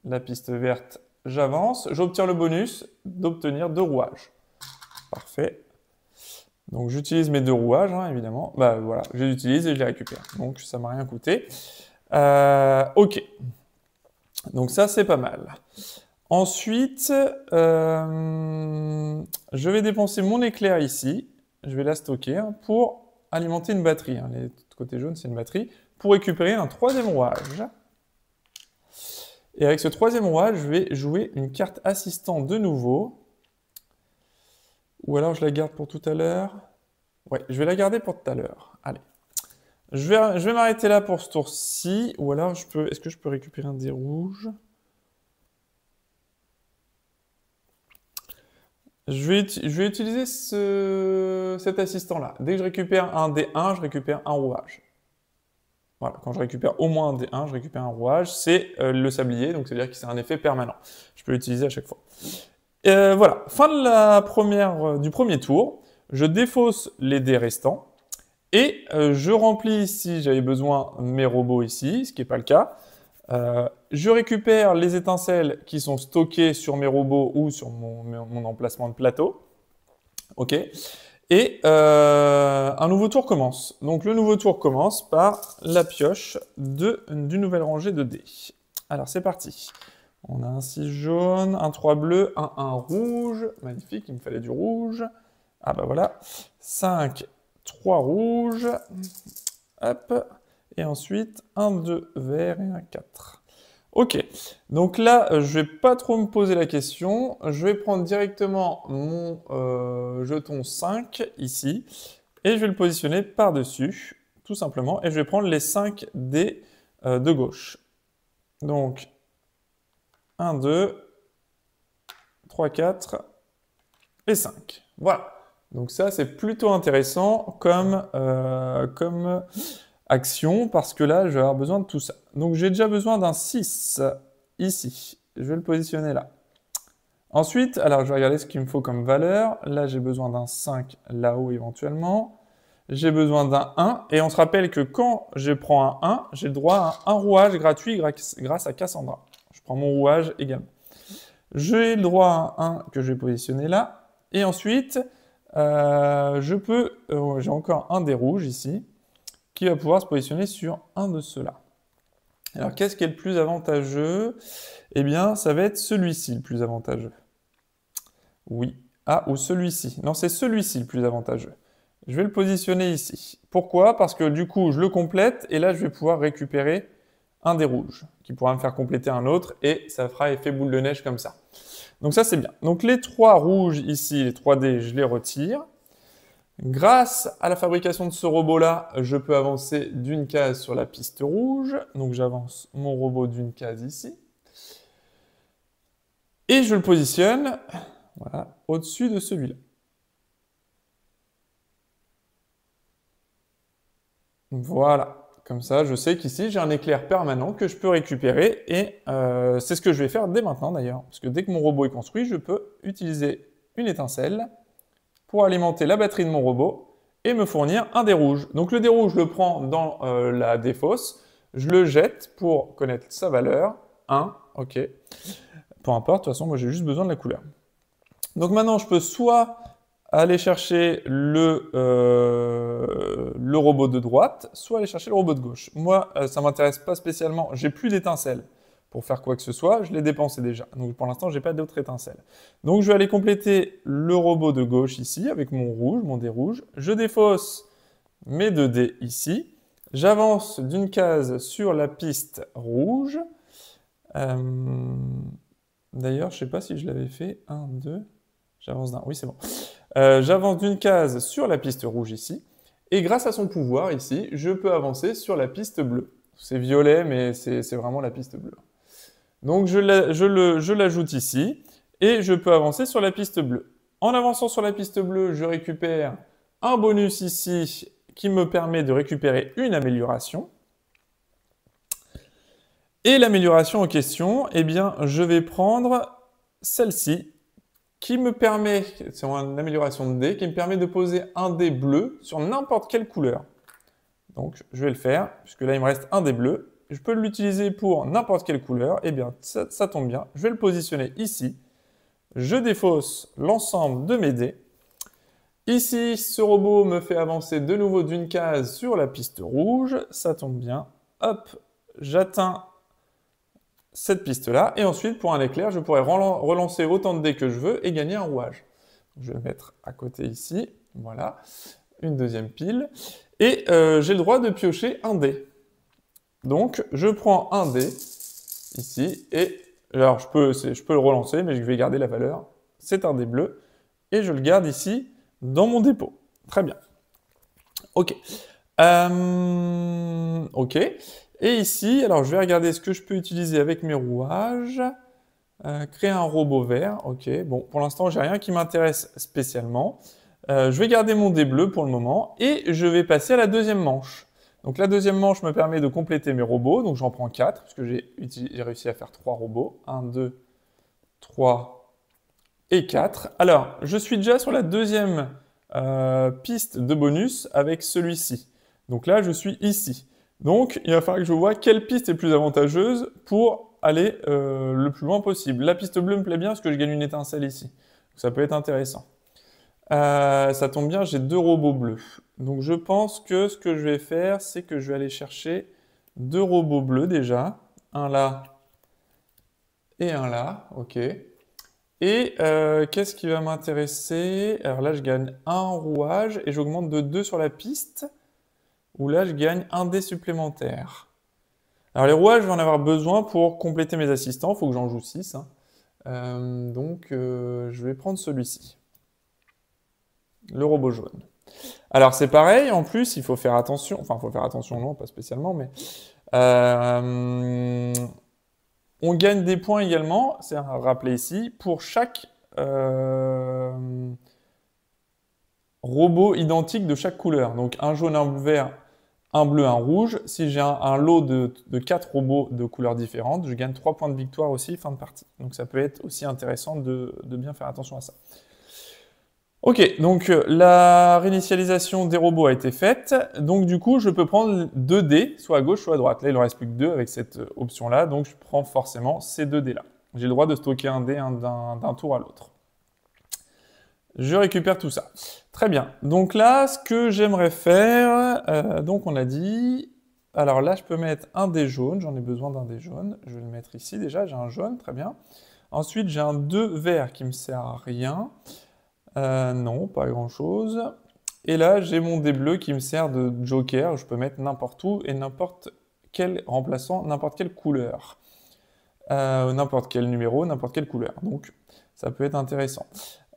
La piste verte, j'avance. J'obtiens le bonus d'obtenir 2 rouages. Parfait. Donc j'utilise mes 2 rouages, hein, évidemment. Bah voilà, je les utilise et je les récupère. Donc ça m'a rien coûté. Ok. Donc ça, c'est pas mal. Ensuite, je vais dépenser mon éclair ici. Je vais la stocker, hein, pour alimenter une batterie. Hein. Les côtés jaunes, c'est une batterie. Pour récupérer un 3e rouage. Et avec ce 3e rouage, je vais jouer une carte assistant de nouveau. Ou alors je la garde pour tout à l'heure. Ouais, je vais la garder pour tout à l'heure. Allez. Je vais m'arrêter là pour ce tour-ci. Ou alors, est-ce que je peux récupérer un dé rouge? Je vais utiliser cet assistant-là. Dès que je récupère un D1, je récupère un rouage. Voilà, quand je récupère au moins un D1, je récupère un rouage. C'est le sablier, donc c'est-à-dire que c'est un effet permanent. Je peux l'utiliser à chaque fois. Voilà, fin du premier tour. Je défausse les dés restants. Et je remplis, si j'avais besoin, mes robots ici, ce qui n'est pas le cas. Je récupère les étincelles qui sont stockées sur mes robots ou sur mon emplacement de plateau. Ok. Et un nouveau tour commence. Donc le nouveau tour commence par la pioche d'une nouvelle rangée de dés. Alors c'est parti. On a un 6 jaune, un 3 bleu, un 1 rouge. Magnifique, il me fallait du rouge. Ah bah voilà. 5, 3 rouges. Hop. Et ensuite, un 2 vert et un 4. Ok, donc là, je vais pas trop me poser la question. Je vais prendre directement mon jeton 5, ici, et je vais le positionner par-dessus, tout simplement, et je vais prendre les 5 dés de gauche. Donc, 1, 2, 3, 4 et 5. Voilà. Donc ça, c'est plutôt intéressant comme action, parce que là, je vais avoir besoin de tout ça. Donc j'ai déjà besoin d'un 6 ici. Je vais le positionner là. Ensuite, alors je vais regarder ce qu'il me faut comme valeur. Là, j'ai besoin d'un 5 là-haut éventuellement. J'ai besoin d'un 1. Et on se rappelle que quand je prends un 1, j'ai le droit à un rouage gratuit grâce à Cassandra. Je prends mon rouage également. J'ai le droit à un 1 que je vais positionner là. Et ensuite, j'ai encore un des rouges ici, qui va pouvoir se positionner sur un de ceux-là. Alors, qu'est-ce qui est le plus avantageux? Eh bien, ça va être celui-ci le plus avantageux. Oui. Ah, ou celui-ci. Non, c'est celui-ci le plus avantageux. Je vais le positionner ici. Pourquoi? Parce que du coup, je le complète, et là, je vais pouvoir récupérer un des rouges, qui pourra me faire compléter un autre, et ça fera effet boule de neige comme ça. Donc ça, c'est bien. Donc les 3 rouges ici, les 3 dés, je les retire. Grâce à la fabrication de ce robot-là, je peux avancer d'une case sur la piste rouge. Donc j'avance mon robot d'une case ici. Et je le positionne, voilà, au-dessus de celui-là. Voilà. Comme ça, je sais qu'ici, j'ai un éclair permanent que je peux récupérer. Et c'est ce que je vais faire dès maintenant d'ailleurs. Parce que dès que mon robot est construit, je peux utiliser une étincelle pour alimenter la batterie de mon robot et me fournir un dé rouge. Donc le dé rouge, je le prends dans la défausse, je le jette pour connaître sa valeur, 1, ok. Peu importe, de toute façon, moi j'ai juste besoin de la couleur. Donc maintenant, je peux soit aller chercher le robot de droite, soit aller chercher le robot de gauche. Moi, ça ne m'intéresse pas spécialement, j'ai plus d'étincelles pour faire quoi que ce soit, je l'ai dépensé déjà. Donc pour l'instant, je n'ai pas d'autres étincelles. Donc je vais aller compléter le robot de gauche ici, avec mon rouge, mon dé rouge. Je défausse mes 2 dés ici. J'avance d'une case sur la piste rouge. D'ailleurs, je ne sais pas si je l'avais fait. 1, 2... J'avance d'un... Oui, c'est bon. J'avance d'une case sur la piste rouge ici. Et grâce à son pouvoir ici, je peux avancer sur la piste bleue. C'est violet, mais c'est vraiment la piste bleue. Donc je l'ajoute ici. Et je peux avancer sur la piste bleue. En avançant sur la piste bleue, je récupère un bonus ici qui me permet de récupérer une amélioration. Et l'amélioration en question, eh bien, je vais prendre celle-ci, qui me permet, c'est une amélioration de dé, qui me permet de poser un dé bleu sur n'importe quelle couleur. Donc, je vais le faire, puisque là, il me reste un dé bleu. Je peux l'utiliser pour n'importe quelle couleur. Eh bien, ça tombe bien. Je vais le positionner ici. Je défausse l'ensemble de mes dés. Ici, ce robot me fait avancer de nouveau d'une case sur la piste rouge. Ça tombe bien. Hop, j'atteins cette piste-là, et ensuite, pour un éclair, je pourrais relancer autant de dés que je veux et gagner un rouage. Je vais le mettre à côté ici, voilà, une deuxième pile, et j'ai le droit de piocher un dé. Donc, je prends un dé, ici, et alors je peux le relancer, mais je vais garder la valeur. C'est un dé bleu, et je le garde ici, dans mon dépôt. Très bien. Ok. Ok. Et ici, alors je vais regarder ce que je peux utiliser avec mes rouages. Créer un robot vert, ok. Bon, pour l'instant, j'ai rien qui m'intéresse spécialement. Je vais garder mon dé bleu pour le moment et je vais passer à la deuxième manche. Donc la deuxième manche me permet de compléter mes robots, donc j'en prends 4, parce que j'ai réussi à faire 3 robots. 1, 2, 3 et 4. Alors, je suis déjà sur la deuxième piste de bonus avec celui-ci. Donc là, je suis ici. Donc, il va falloir que je vois quelle piste est plus avantageuse pour aller le plus loin possible. La piste bleue me plaît bien parce que je gagne une étincelle ici. Donc, ça peut être intéressant. Ça tombe bien, j'ai 2 robots bleus. Donc, je pense que ce que je vais faire, c'est que je vais aller chercher 2 robots bleus déjà. Un là et un là. Ok. Et qu'est-ce qui va m'intéresser? Alors là, je gagne un rouage et j'augmente de 2 sur la piste. Où là, je gagne un dé supplémentaire. Alors les rouages, je vais en avoir besoin pour compléter mes assistants. Il faut que j'en joue 6. Donc, je vais prendre celui-ci. Le robot jaune. Alors c'est pareil, en plus, il faut faire attention. Enfin, il faut faire attention, non, pas spécialement, mais... on gagne des points également, c'est à rappeler ici, pour chaque robot identique de chaque couleur. Donc un jaune, un vert, un bleu, un rouge. Si j'ai un lot de 4 robots de couleurs différentes, je gagne 3 points de victoire aussi fin de partie. Donc ça peut être aussi intéressant de bien faire attention à ça. Ok, donc la réinitialisation des robots a été faite. Donc du coup, je peux prendre 2 dés, soit à gauche, soit à droite. Là, il ne reste plus que 2 avec cette option-là. Donc je prends forcément ces 2 dés-là. J'ai le droit de stocker un dé d'un tour à l'autre. Je récupère tout ça. Très bien. Donc là, ce que j'aimerais faire, donc on a dit... Alors là, je peux mettre un dé jaune. J'en ai besoin d'un dé jaune. Je vais le mettre ici déjà. J'ai un jaune, très bien. Ensuite, j'ai un 2 vert qui me sert à rien. Non, pas grand-chose. Et là, j'ai mon dé bleu qui me sert de joker. Je peux mettre n'importe où et n'importe quel remplaçant, n'importe quelle couleur. N'importe quel numéro, n'importe quelle couleur. Donc, ça peut être intéressant.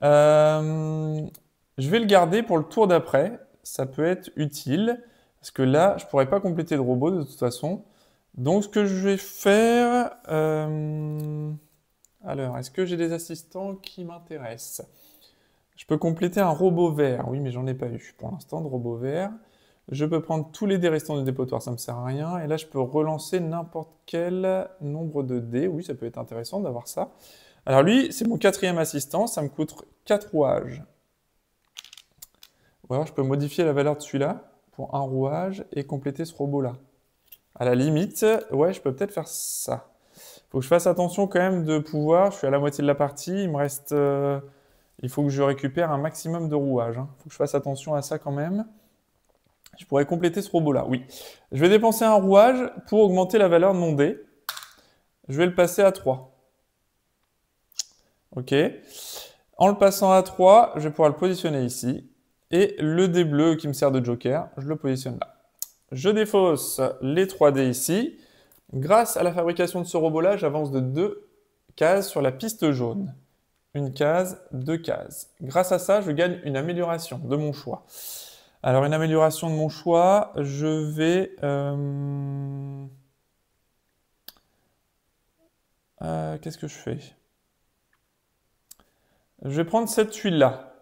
Je vais le garder pour le tour d'après. Ça peut être utile. Parce que là, je ne pourrais pas compléter de robot de toute façon. Donc, ce que je vais faire... Alors, est-ce que j'ai des assistants qui m'intéressent? Je peux compléter un robot vert. Oui, mais j'en ai pas eu pour l'instant de robot vert. Je peux prendre tous les dés restants du dépotoir, ça me sert à rien. Et là, je peux relancer n'importe quel nombre de dés. Oui, ça peut être intéressant d'avoir ça. Alors lui, c'est mon 4e assistant, ça me coûte 4 rouages. Ou alors je peux modifier la valeur de celui-là pour un rouage et compléter ce robot-là. À la limite, ouais, je peux peut-être faire ça. Faut que je fasse attention quand même de pouvoir. Je suis à la moitié de la partie. Il me reste. Il faut que je récupère un maximum de rouage. Il faut que je fasse attention à ça quand même. Je pourrais compléter ce robot-là, oui. Je vais dépenser un rouage pour augmenter la valeur de mon dé. Je vais le passer à 3. Ok. En le passant à 3, je vais pouvoir le positionner ici. Et le dé bleu qui me sert de joker, je le positionne là. Je défausse les 3 dés ici. Grâce à la fabrication de ce robot-là, j'avance de 2 cases sur la piste jaune. Une case, 2 cases. Grâce à ça, je gagne une amélioration de mon choix. Alors, une amélioration de mon choix, je vais... qu'est-ce que je fais? Je vais prendre cette tuile-là.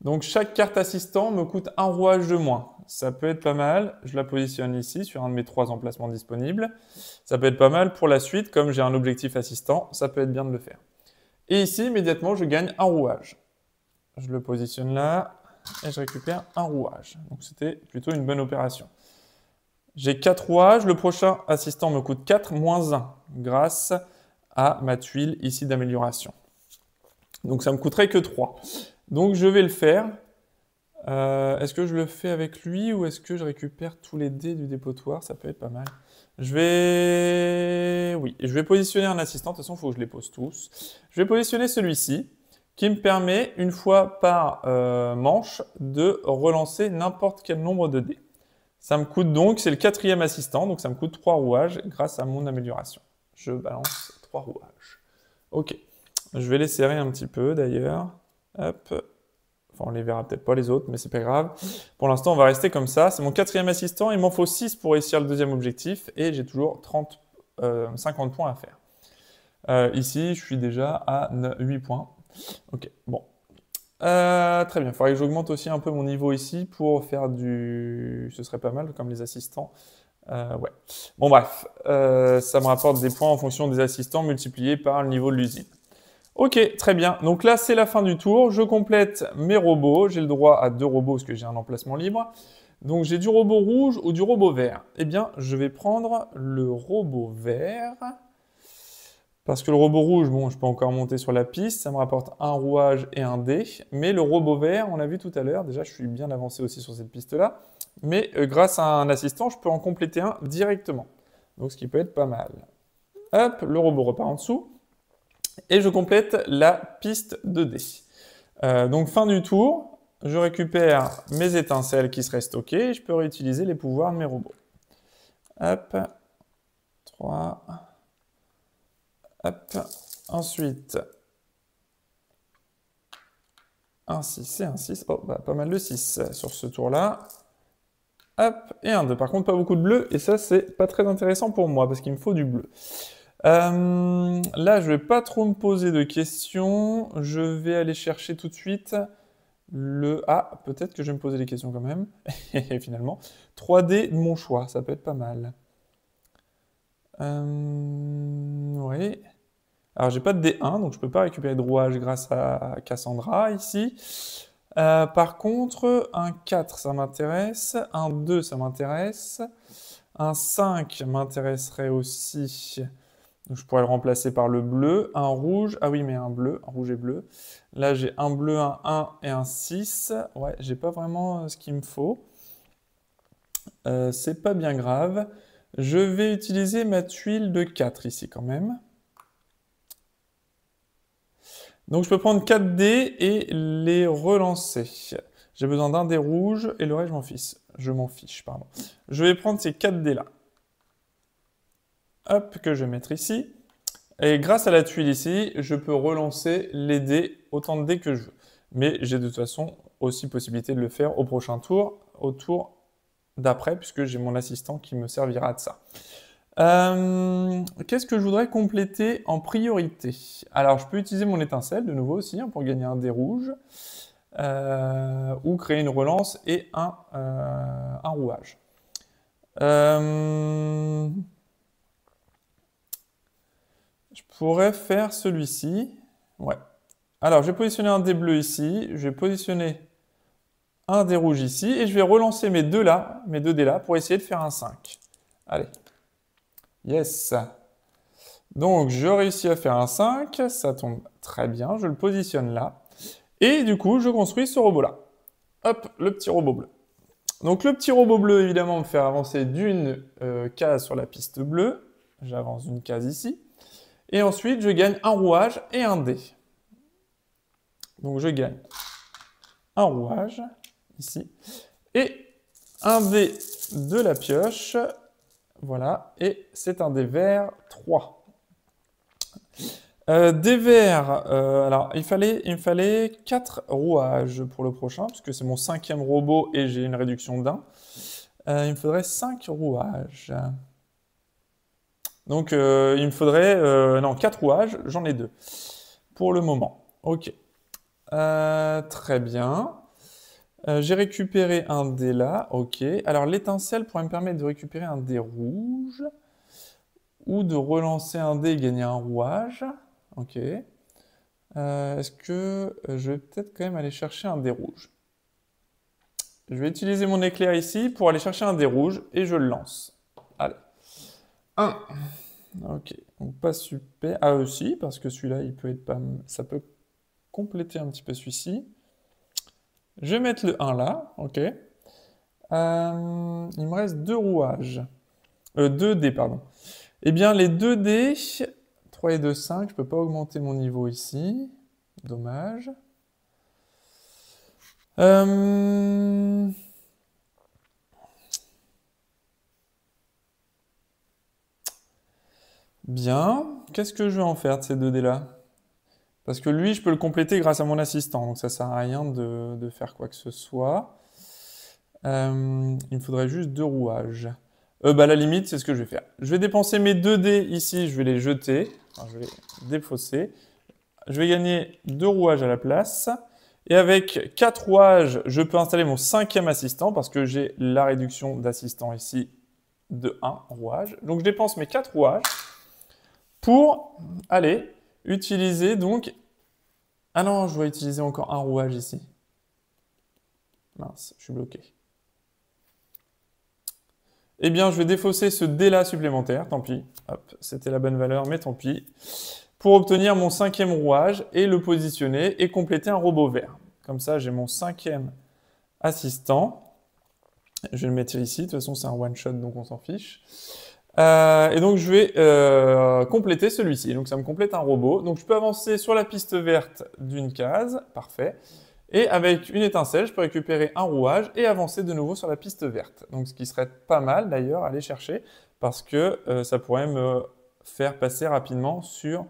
Donc, chaque carte assistant me coûte un rouage de moins. Ça peut être pas mal. Je la positionne ici, sur un de mes 3 emplacements disponibles. Ça peut être pas mal pour la suite, comme j'ai un objectif assistant, ça peut être bien de le faire. Et ici, immédiatement, je gagne un rouage. Je le positionne là, et je récupère un rouage. Donc, c'était plutôt une bonne opération. J'ai 4 rouages, le prochain assistant me coûte 4 moins 1, grâce à ma tuile ici d'amélioration. Donc ça me coûterait que 3. Donc je vais le faire. Est-ce que je le fais avec lui ou est-ce que je récupère tous les dés du dépotoir? Ça peut être pas mal. Oui, je vais positionner un assistant. De toute façon, il faut que je les pose tous. Je vais positionner celui-ci, qui me permet, une fois par manche, de relancer n'importe quel nombre de dés. Ça me coûte donc, c'est le 4e assistant, donc ça me coûte 3 rouages grâce à mon amélioration. Je balance 3 rouages. Ok. Je vais les serrer un petit peu d'ailleurs. Hop. Enfin, on les verra peut-être pas les autres, mais c'est pas grave. Pour l'instant, on va rester comme ça. C'est mon 4e assistant. Il m'en faut 6 pour réussir le 2e objectif et j'ai toujours 50 points à faire. Ici, je suis déjà à 8 points. Ok, bon. Très bien, il faudrait que j'augmente aussi un peu mon niveau ici pour faire du... Ce serait pas mal, comme les assistants. Ouais. Bon bref, ça me rapporte des points en fonction des assistants multipliés par le niveau de l'usine. Ok, très bien. Donc là, c'est la fin du tour. Je complète mes robots. J'ai le droit à 2 robots parce que j'ai un emplacement libre. Donc j'ai du robot rouge ou du robot vert. Eh bien, je vais prendre le robot vert. Parce que le robot rouge, bon, je peux encore monter sur la piste, ça me rapporte un rouage et un dé. Mais le robot vert, on l'a vu tout à l'heure, déjà je suis bien avancé aussi sur cette piste-là. Mais grâce à un assistant, je peux en compléter un directement. Donc ce qui peut être pas mal. Hop, le robot repart en dessous. Et je complète la piste de dés. Donc fin du tour, je récupère mes étincelles qui seraient stockées. Et je peux réutiliser les pouvoirs de mes robots. Hop, 3... Hop. Ensuite, un 6 et un 6. Oh, bah, pas mal de 6 sur ce tour-là. Hop, et un 2. Par contre, pas beaucoup de bleu, et ça, c'est pas très intéressant pour moi, parce qu'il me faut du bleu. Là, je vais pas trop me poser de questions. Je vais aller chercher tout de suite le... Ah, peut-être que je vais me poser des questions quand même. Et finalement, 3D de mon choix, ça peut être pas mal. Oui. Alors, j'ai pas de D1, donc je peux pas récupérer de rouage grâce à Cassandra ici. Par contre, un 4, ça m'intéresse. Un 2, ça m'intéresse. Un 5 m'intéresserait aussi. Donc, je pourrais le remplacer par le bleu. Un rouge. Ah oui, mais un bleu. Un rouge et bleu. Là, j'ai un bleu, un 1 et un 6. Ouais, j'ai pas vraiment ce qu'il me faut. C'est pas bien grave. Je vais utiliser ma tuile de 4 ici quand même. Donc je peux prendre 4 dés et les relancer. J'ai besoin d'un dé rouge et le reste je m'en fiche, pardon. Je vais prendre ces 4 dés là. Hop, que je vais mettre ici. Et grâce à la tuile ici, je peux relancer les dés, autant de dés que je veux. Mais j'ai de toute façon aussi possibilité de le faire au prochain tour, au tour d'après, puisque j'ai mon assistant qui me servira de ça. Qu'est-ce que je voudrais compléter en priorité? Alors, je peux utiliser mon étincelle de nouveau aussi pour gagner un dé rouge, ou créer une relance et un rouage. Je pourrais faire celui-ci. Ouais. Alors, je vais positionner un dé bleu ici. Je vais positionner un dé rouge ici, et je vais relancer mes deux dés là, pour essayer de faire un 5. Allez. Yes. Donc, je réussis à faire un 5, ça tombe très bien, je le positionne là. Et du coup, je construis ce robot-là. Hop, le petit robot bleu. Donc, le petit robot bleu, évidemment, me fait avancer d'une case sur la piste bleue. J'avance d'une case ici. Et ensuite, je gagne un rouage et un dé. Donc, je gagne un rouage, ici, et un dé de la pioche. Voilà, et c'est un dé vert 3. Des verts, alors il me fallait 4 rouages pour le prochain, puisque c'est mon 5e robot et j'ai une réduction d'1. Il me faudrait 5 rouages. Donc il me faudrait, non, 4 rouages, j'en ai 2. Pour le moment, ok. Très bien. J'ai récupéré un dé là, ok. Alors l'étincelle pourrait me permettre de récupérer un dé rouge, ou de relancer un dé et gagner un rouage. Ok. Est-ce que je vais peut-être quand même aller chercher un dé rouge? Je vais utiliser mon éclair ici pour aller chercher un dé rouge et je le lance. Allez. 1. Ok. Donc pas super. Ah aussi, parce que celui-là, il peut être pas... ça peut compléter un petit peu celui-ci. Je vais mettre le 1 là. Ok. Il me reste 2 rouages. 2 dés, pardon. Eh bien, les 2 dés... 3 et 2, 5. Je ne peux pas augmenter mon niveau ici. Dommage. Bien. Qu'est-ce que je vais en faire de ces 2 dés-là? Parce que lui, je peux le compléter grâce à mon assistant. Donc ça ne sert à rien de faire quoi que ce soit. Il me faudrait juste 2 rouages. Bah, à la limite, c'est ce que je vais faire. Je vais dépenser mes 2 dés ici. Je vais les jeter. Enfin, je vais les défausser. Je vais gagner 2 rouages à la place. Et avec 4 rouages, je peux installer mon 5e assistant parce que j'ai la réduction d'assistant ici de 1 rouage. Donc je dépense mes 4 rouages pour aller utiliser donc... Ah non, je dois utiliser encore un rouage ici. Mince, je suis bloqué. Eh bien, je vais défausser ce dé-là supplémentaire, tant pis. Hop, c'était la bonne valeur, mais tant pis. Pour obtenir mon 5e rouage et le positionner et compléter un robot vert. Comme ça, j'ai mon 5e assistant. Je vais le mettre ici, de toute façon c'est un one-shot donc on s'en fiche. Et donc je vais compléter celui-ci, donc ça me complète un robot. Donc je peux avancer sur la piste verte d'une case, parfait. Et avec une étincelle, je peux récupérer un rouage et avancer de nouveau sur la piste verte. Donc ce qui serait pas mal d'ailleurs à aller chercher, parce que ça pourrait me faire passer rapidement sur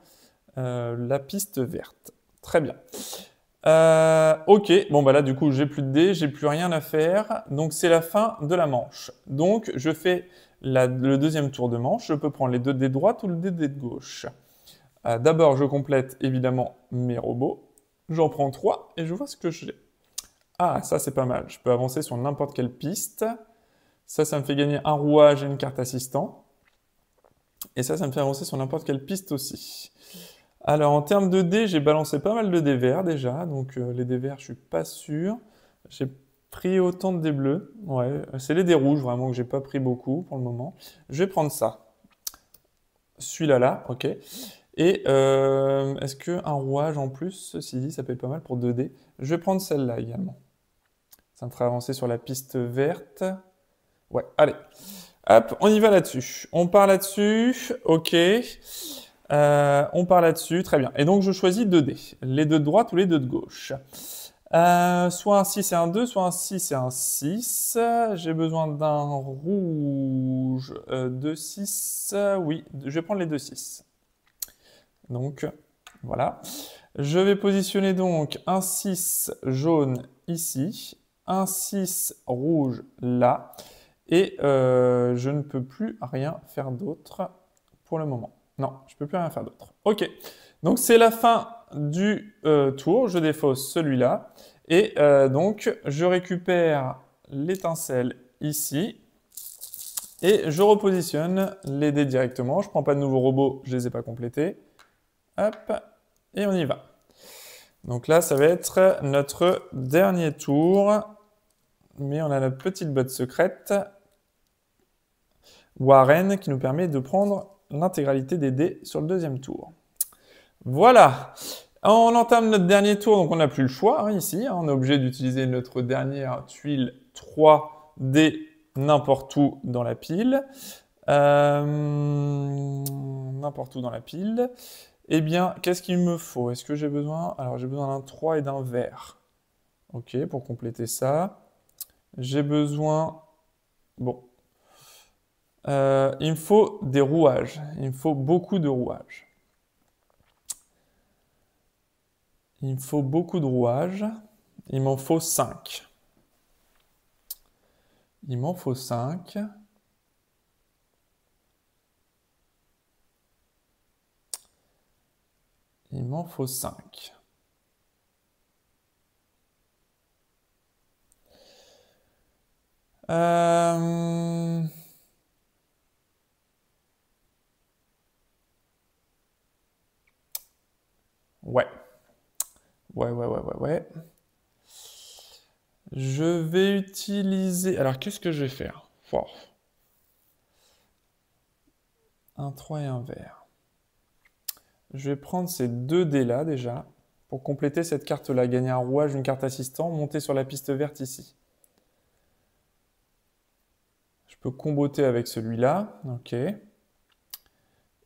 la piste verte. Très bien. Ok, bon bah là du coup j'ai plus de dés, j'ai plus rien à faire, donc c'est la fin de la manche. Donc je fais le deuxième tour de manche, je peux prendre les 2 dés de droite ou le dé de gauche. D'abord je complète évidemment mes robots, j'en prends 3 et je vois ce que j'ai. Ah ça c'est pas mal, je peux avancer sur n'importe quelle piste, ça me fait gagner un rouage et une carte assistant, et ça me fait avancer sur n'importe quelle piste aussi. Alors, en termes de dés, j'ai balancé pas mal de dés verts déjà, donc les dés verts, je suis pas sûr. J'ai pris autant de dés bleus, ouais, c'est les dés rouges vraiment que j'ai pas pris beaucoup pour le moment. Je vais prendre ça. Celui-là, là, ok. Et est-ce qu'un rouage en plus, ceci dit, ça peut être pas mal pour 2 dés. Je vais prendre celle-là également. Ça me fera avancer sur la piste verte. Ouais, allez. Hop, on y va là-dessus. On part là-dessus, ok. On part là-dessus, très bien. Et donc, je choisis 2 dés. Les 2 de droite ou les 2 de gauche. Soit un 6 et un 2, soit un 6 et un 6. J'ai besoin d'un rouge 2, 6. Oui, je vais prendre les 2, 6. Donc, voilà. Je vais positionner donc un 6 jaune ici, un 6 rouge là. Et je ne peux plus rien faire d'autre pour le moment. Non, je ne peux plus rien faire d'autre. Ok, donc c'est la fin du tour. Je défausse celui-là. Et donc, je récupère l'étincelle ici. Et je repositionne les dés directement. Je ne prends pas de nouveaux robots, je ne les ai pas complétés. Hop, et on y va. Donc là, ça va être notre dernier tour. mais on a notre petite botte secrète Warren qui nous permet de prendre l'intégralité des dés sur le deuxième tour. Voilà. On entame notre dernier tour, donc on n'a plus le choix hein, ici. On est obligé d'utiliser notre dernière tuile 3 dés n'importe où dans la pile. N'importe où dans la pile. Eh bien, qu'est-ce qu'il me faut? Est-ce que j'ai besoin? Alors, j'ai besoin d'un 3 et d'un vert. Ok, pour compléter ça. J'ai besoin... Bon. Il me faut des rouages. Il me faut beaucoup de rouages. Il me faut beaucoup de rouages. Il m'en faut 5. Il m'en faut 5. Il m'en faut 5. Ouais. Ouais. Je vais utiliser... Alors, qu'est-ce que je vais faire? Wow. Un 3 et un vert. Je vais prendre ces 2 dés-là, déjà, pour compléter cette carte-là. Gagner un rouage, une carte assistant, monter sur la piste verte ici. Je peux comboter avec celui-là. Ok.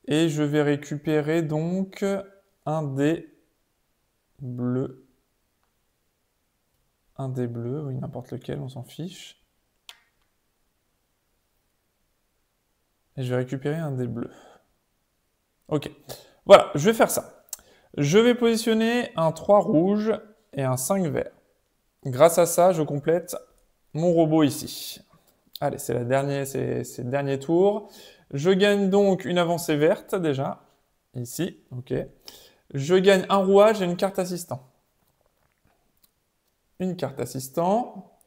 Et je vais récupérer, donc, un dé bleu. Un dé bleu, oui, n'importe lequel, on s'en fiche. Et je vais récupérer un dé bleu. Ok. Voilà, je vais faire ça. Je vais positionner un 3 rouge et un 5 vert. Grâce à ça, je complète mon robot ici. Allez, c'est le dernier tour. Je gagne donc une avancée verte déjà, ici, ok. Je gagne un rouage et une carte assistant. Une carte assistant,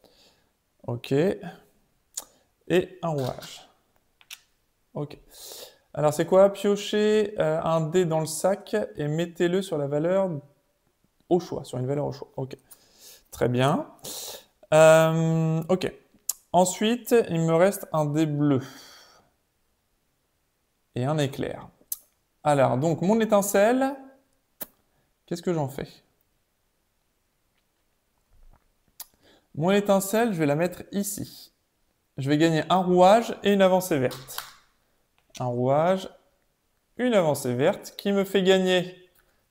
ok. Et un rouage. Ok. Alors c'est quoi? Piochez un dé dans le sac et mettez-le sur la valeur au choix, sur une valeur au choix. Ok. Très bien. Ok. Ensuite, il me reste un dé bleu. Et un éclair. Alors, donc, mon étincelle, qu'est-ce que j'en fais? Mon étincelle, je vais la mettre ici. Je vais gagner un rouage et une avancée verte. Un rouage, une avancée verte, qui me fait gagner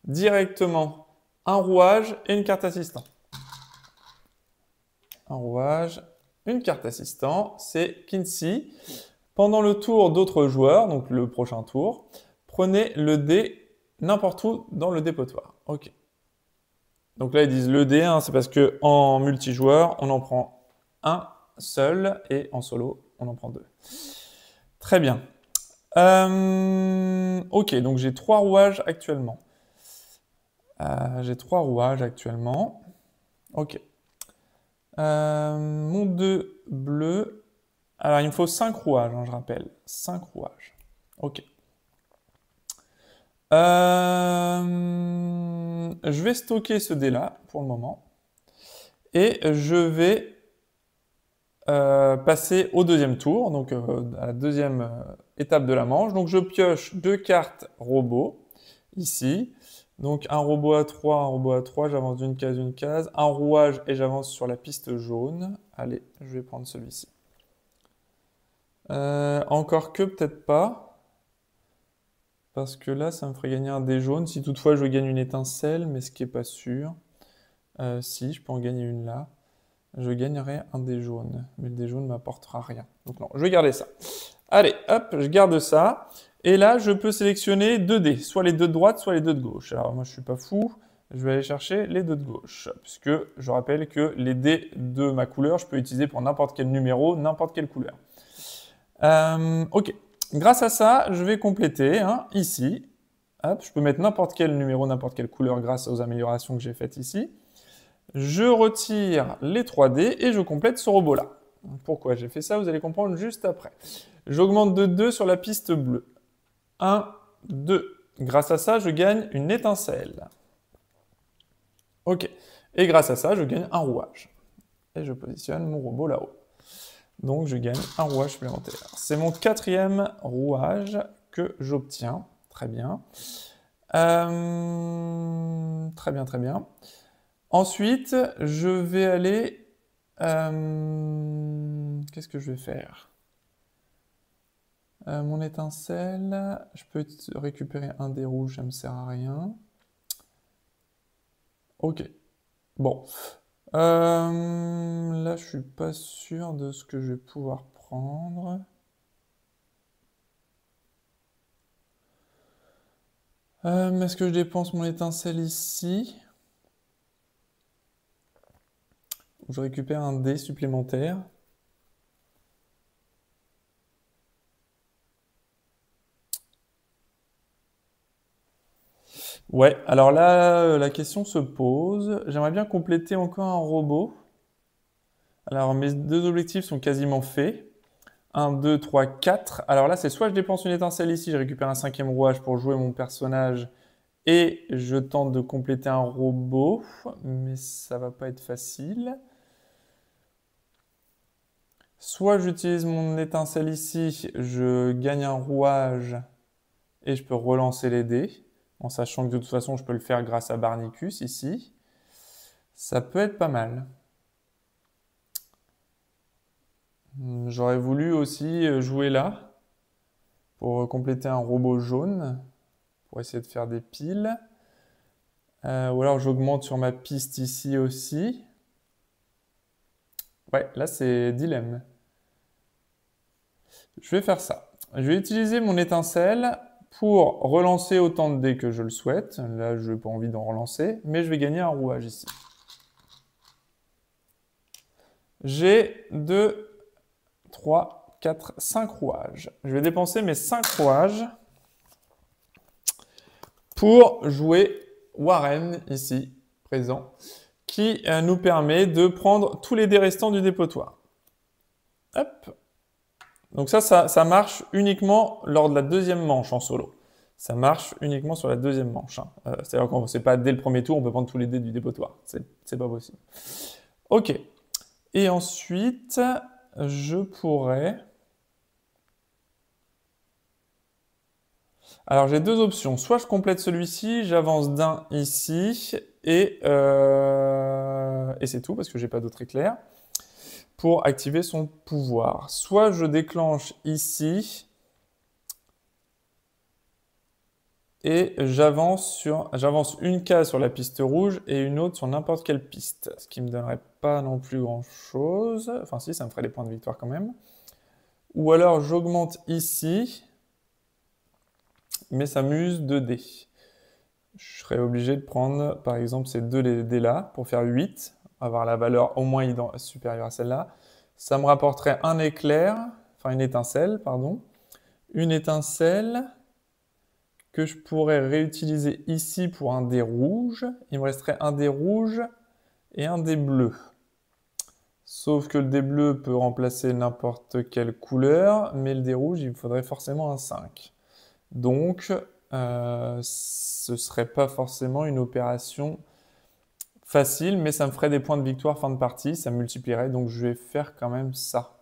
directement un rouage et une carte assistant. Un rouage, une carte assistant, c'est Kinsey. Pendant le tour d'autres joueurs, donc le prochain tour, prenez le dé n'importe où dans le dépotoir. Ok. Donc là, ils disent le dé, hein, c'est parce qu'en multijoueur, on en prend un seul et en solo, on en prend 2. Très bien. Ok, donc j'ai 3 rouages actuellement. Ok. Mon 2 bleu. Alors, il me faut 5 rouages, hein, je rappelle. 5 rouages. Ok. Je vais stocker ce dé-là pour le moment. Et je vais passer au deuxième tour, donc à la deuxième étape de la manche. Donc je pioche 2 cartes robots, ici. Donc un robot à 3, j'avance d'une case, une case. Un rouage et j'avance sur la piste jaune. Allez, je vais prendre celui-ci. Encore que peut-être pas. Parce que là, ça me ferait gagner un dé jaune. Si toutefois je gagne une étincelle, mais ce qui n'est pas sûr. Si, je peux en gagner une là. Je gagnerai un dé jaune. Mais le dé jaune ne m'apportera rien. Donc non, je vais garder ça. Allez, hop, je garde ça. Et là, je peux sélectionner 2 dés. Soit les 2 de droite, soit les 2 de gauche. Alors moi, je suis pas fou. Je vais aller chercher les 2 de gauche. Puisque je rappelle que les dés de ma couleur, je peux utiliser pour n'importe quel numéro, n'importe quelle couleur. Ok. Grâce à ça, je vais compléter ici. Hop, je peux mettre n'importe quel numéro, n'importe quelle couleur grâce aux améliorations que j'ai faites ici. Je retire les 3 dés et je complète ce robot-là. Pourquoi j'ai fait ça, vous allez comprendre juste après. J'augmente de 2 sur la piste bleue. 1, 2. Grâce à ça, je gagne une étincelle. Ok. Et grâce à ça, je gagne un rouage. et je positionne mon robot là-haut. Donc je gagne un rouage supplémentaire. C'est mon 4e rouage que j'obtiens. Très bien. Très bien, très bien. Ensuite, je vais aller... Qu'est-ce que je vais faire? Mon étincelle, je peux récupérer un des rouges, ça me sert à rien. Ok. Bon. Là, je suis pas sûr de ce que je vais pouvoir prendre. Est-ce que je dépense mon étincelle ici? Ou je récupère un dé supplémentaire? Ouais, alors là, la question se pose. J'aimerais bien compléter encore un robot. Alors, mes 2 objectifs sont quasiment faits. 1, 2, 3, 4. Alors là, c'est soit je dépense une étincelle ici, je récupère un 5e rouage pour jouer mon personnage et je tente de compléter un robot, mais ça va pas être facile. Soit j'utilise mon étincelle ici, je gagne un rouage et je peux relancer les dés, en sachant que de toute façon je peux le faire grâce à Barnicus ici. Ça peut être pas mal. J'aurais voulu aussi jouer là, pour compléter un robot jaune, pour essayer de faire des piles. Ou alors j'augmente sur ma piste ici aussi. Ouais, là c'est dilemme. Je vais faire ça. Je vais utiliser mon étincelle pour relancer autant de dés que je le souhaite. Là, je n'ai pas envie d'en relancer, mais je vais gagner un rouage ici. J'ai 2, 3, 4, 5 rouages. Je vais dépenser mes 5 rouages pour jouer Warren, ici, présent, qui nous permet de prendre tous les dés restants du dépotoir. Hop. Donc ça marche uniquement lors de la 2e manche en solo. Ça marche uniquement sur la 2e manche. Hein. C'est-à-dire qu'on ne sait pas dès le premier tour, on peut prendre tous les dés du dépotoir. C'est pas possible. Ok. Et ensuite, je pourrais... Alors j'ai 2 options. Soit je complète celui-ci, j'avance d'un ici, et c'est tout, parce que j'ai pas d'autre éclair, pour activer son pouvoir. Soit je déclenche ici, et j'avance une case sur la piste rouge et une autre sur n'importe quelle piste, ce qui me donnerait pas non plus grand-chose. Enfin si, ça me ferait des points de victoire quand même. Ou alors j'augmente ici, mais ça m'use 2 dés. Je serais obligé de prendre, par exemple, ces 2 dés-là pour faire 8, avoir la valeur au moins supérieure à celle-là. Ça me rapporterait un éclair, enfin une étincelle, pardon. Une étincelle que je pourrais réutiliser ici pour un dé rouge. Il me resterait un dé rouge et un dé bleu. Sauf que le dé bleu peut remplacer n'importe quelle couleur, mais le dé rouge, il me faudrait forcément un 5. Donc, ce serait pas forcément une opération facile, mais ça me ferait des points de victoire fin de partie, ça multiplierait, donc je vais faire quand même ça.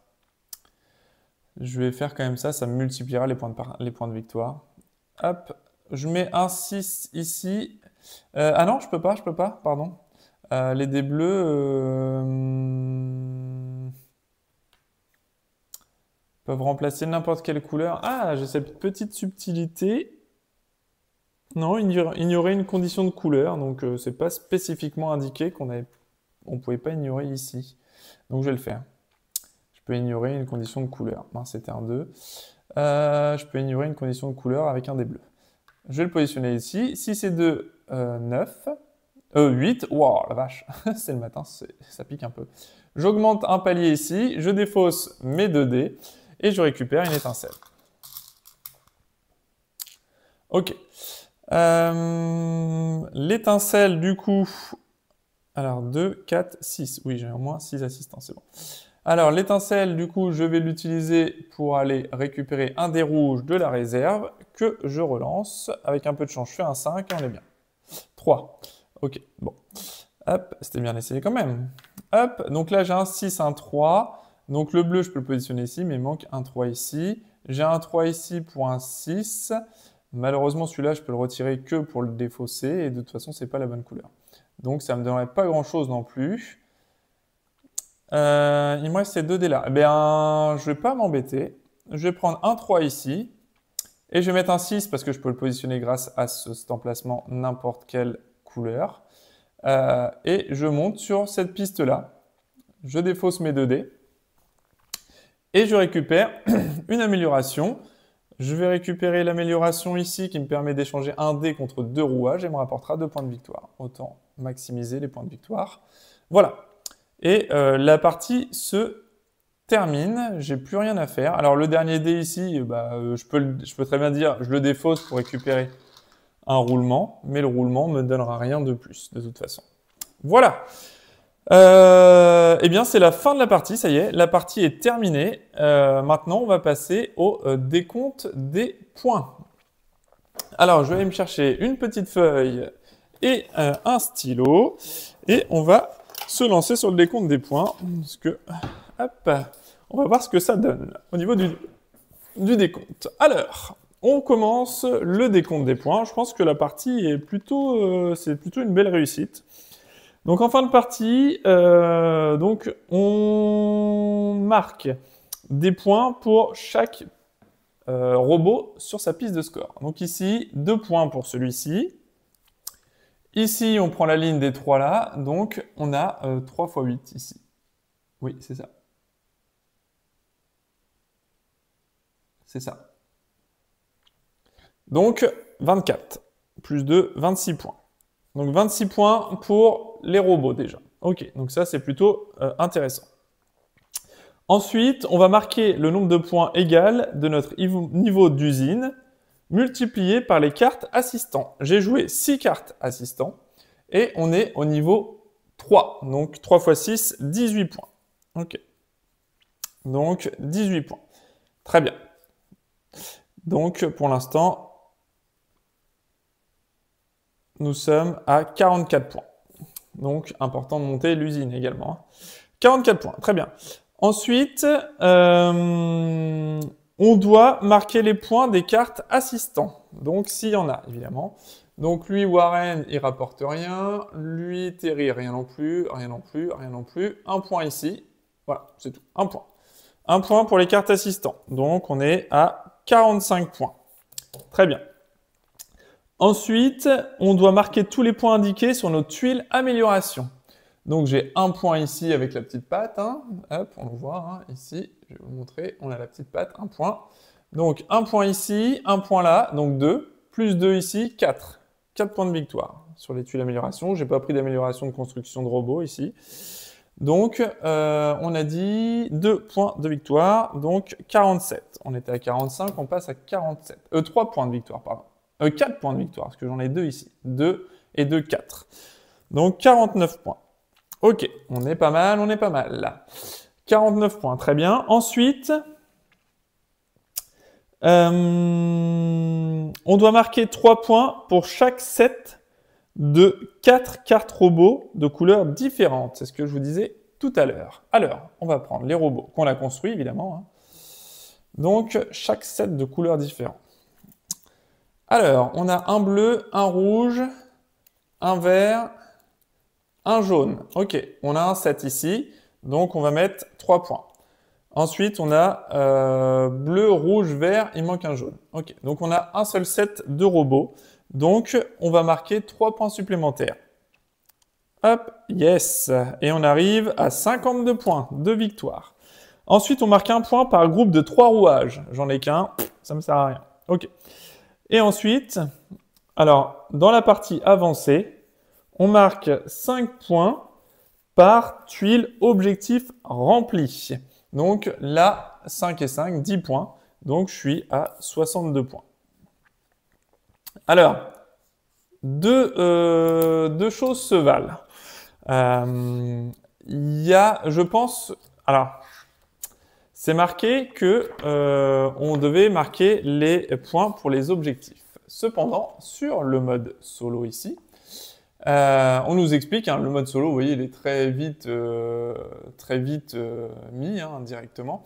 Je vais faire quand même ça, ça multipliera les points de victoire. Hop, je mets un 6 ici. Ah non, je peux pas, pardon. Les dés bleus peuvent remplacer n'importe quelle couleur. Ah, j'ai cette petite subtilité. Non, il y aurait une condition de couleur, donc c'est pas spécifiquement indiqué on pouvait pas ignorer ici. Donc je vais le faire. Je peux ignorer une condition de couleur. Mince, c'était un 2. Je peux ignorer une condition de couleur avec un dé bleu. Je vais le positionner ici. Si c'est 2, 9. 8. Wow, la vache, c'est le matin, ça pique un peu. J'augmente un palier ici, je défausse mes 2 dés et je récupère une étincelle. Ok. L'étincelle, du coup... Alors, 2, 4, 6. Oui, j'ai au moins 6 assistants, c'est bon. Alors, l'étincelle, du coup, je vais l'utiliser pour aller récupérer un dé rouge de la réserve que je relance. Avec un peu de chance, je fais un 5 et on est bien. 3. Ok, bon. Hop, c'était bien essayé quand même. Hop, donc là j'ai un 6, un 3. Donc le bleu, je peux le positionner ici, mais il manque un 3 ici. J'ai un 3 ici pour un 6. Malheureusement, celui-là, je peux le retirer que pour le défausser, et de toute façon, c'est pas la bonne couleur. Donc ça me donnerait pas grand-chose non plus. Il me reste ces deux dés-là. Eh bien, je vais pas m'embêter. Je vais prendre un 3 ici, et je vais mettre un 6 parce que je peux le positionner grâce à cet emplacement n'importe quelle couleur. Et je monte sur cette piste-là. Je défausse mes 2 dés. Et je récupère une amélioration. Je vais récupérer l'amélioration ici qui me permet d'échanger un dé contre 2 rouages et me rapportera 2 points de victoire. Autant maximiser les points de victoire. Voilà. Et la partie se termine. J'ai plus rien à faire. Alors le dernier dé ici, je peux très bien dire je le défausse pour récupérer un roulement. Mais le roulement ne me donnera rien de plus de toute façon. Voilà. Eh bien, c'est la fin de la partie, ça y est, la partie est terminée. Maintenant, on va passer au décompte des points. Alors, je vais aller me chercher une petite feuille et un stylo. Et on va se lancer sur le décompte des points. Parce que, hop, on va voir ce que ça donne au niveau du décompte. Alors, on commence le décompte des points. Je pense que la partie est c'est plutôt une belle réussite. Donc en fin de partie, on marque des points pour chaque robot sur sa piste de score. Donc ici, 2 points pour celui-ci. Ici, on prend la ligne des 3 là, donc on a 3 x 8 ici. Oui, c'est ça. C'est ça. Donc 24, plus 2, 26 points. Donc 26 points pour les robots déjà. Ok, donc ça c'est plutôt intéressant. Ensuite, on va marquer le nombre de points égal de notre niveau d'usine multiplié par les cartes assistants. J'ai joué 6 cartes assistants et on est au niveau 3. Donc 3 x 6, 18 points. Ok. Donc 18 points. Très bien. Donc pour l'instant, nous sommes à 44 points. Donc, important de monter l'usine également. 44 points, très bien. Ensuite, on doit marquer les points des cartes assistants. Donc, s'il y en a, évidemment. Donc, lui, Warren, il rapporte rien. Lui, Terry, rien non plus, rien non plus, rien non plus. Un point ici. Voilà, c'est tout. Un point. Un point pour les cartes assistants. Donc, on est à 45 points. Très bien. Ensuite, on doit marquer tous les points indiqués sur nos tuiles amélioration. Donc j'ai un point ici avec la petite patte. Hein. Hop, on le voit hein, ici. Je vais vous montrer. On a la petite patte, un point. Donc un point ici, un point là, donc 2. Plus 2 ici, 4. 4 points de victoire sur les tuiles amélioration. Je n'ai pas pris d'amélioration de construction de robots ici. Donc on a dit 2 points de victoire, donc 47. On était à 45, on passe à 47. 3 points de victoire, pardon. 4 points de victoire, parce que j'en ai 2 ici. 2 et 2, 4. Donc 49 points. Ok, on est pas mal, on est pas mal là. 49 points, très bien. Ensuite, on doit marquer 3 points pour chaque set de 4 cartes robots de couleurs différentes. C'est ce que je vous disais tout à l'heure. Alors, on va prendre les robots qu'on a construits, évidemment. Hein. Donc, chaque set de couleurs différentes. Alors, on a un bleu, un rouge, un vert, un jaune. Ok, on a un set ici, donc on va mettre 3 points. Ensuite, on a bleu, rouge, vert, il manque un jaune. Ok, donc on a un seul set de robots, donc on va marquer 3 points supplémentaires. Hop, yes, et on arrive à 52 points de victoire. Ensuite, on marque un point par groupe de 3 rouages. J'en ai qu'un, ça me sert à rien. Ok. Et ensuite, alors, dans la partie avancée, on marque 5 points par tuile objectif rempli. Donc là, 5 et 5, 10 points. Donc je suis à 62 points. Alors, deux choses se valent. Il y a, je pense, alors, c'est marqué que on devait marquer les points pour les objectifs. Cependant, sur le mode solo ici, On nous explique, hein, le mode solo, vous voyez, il est très vite mis hein, directement.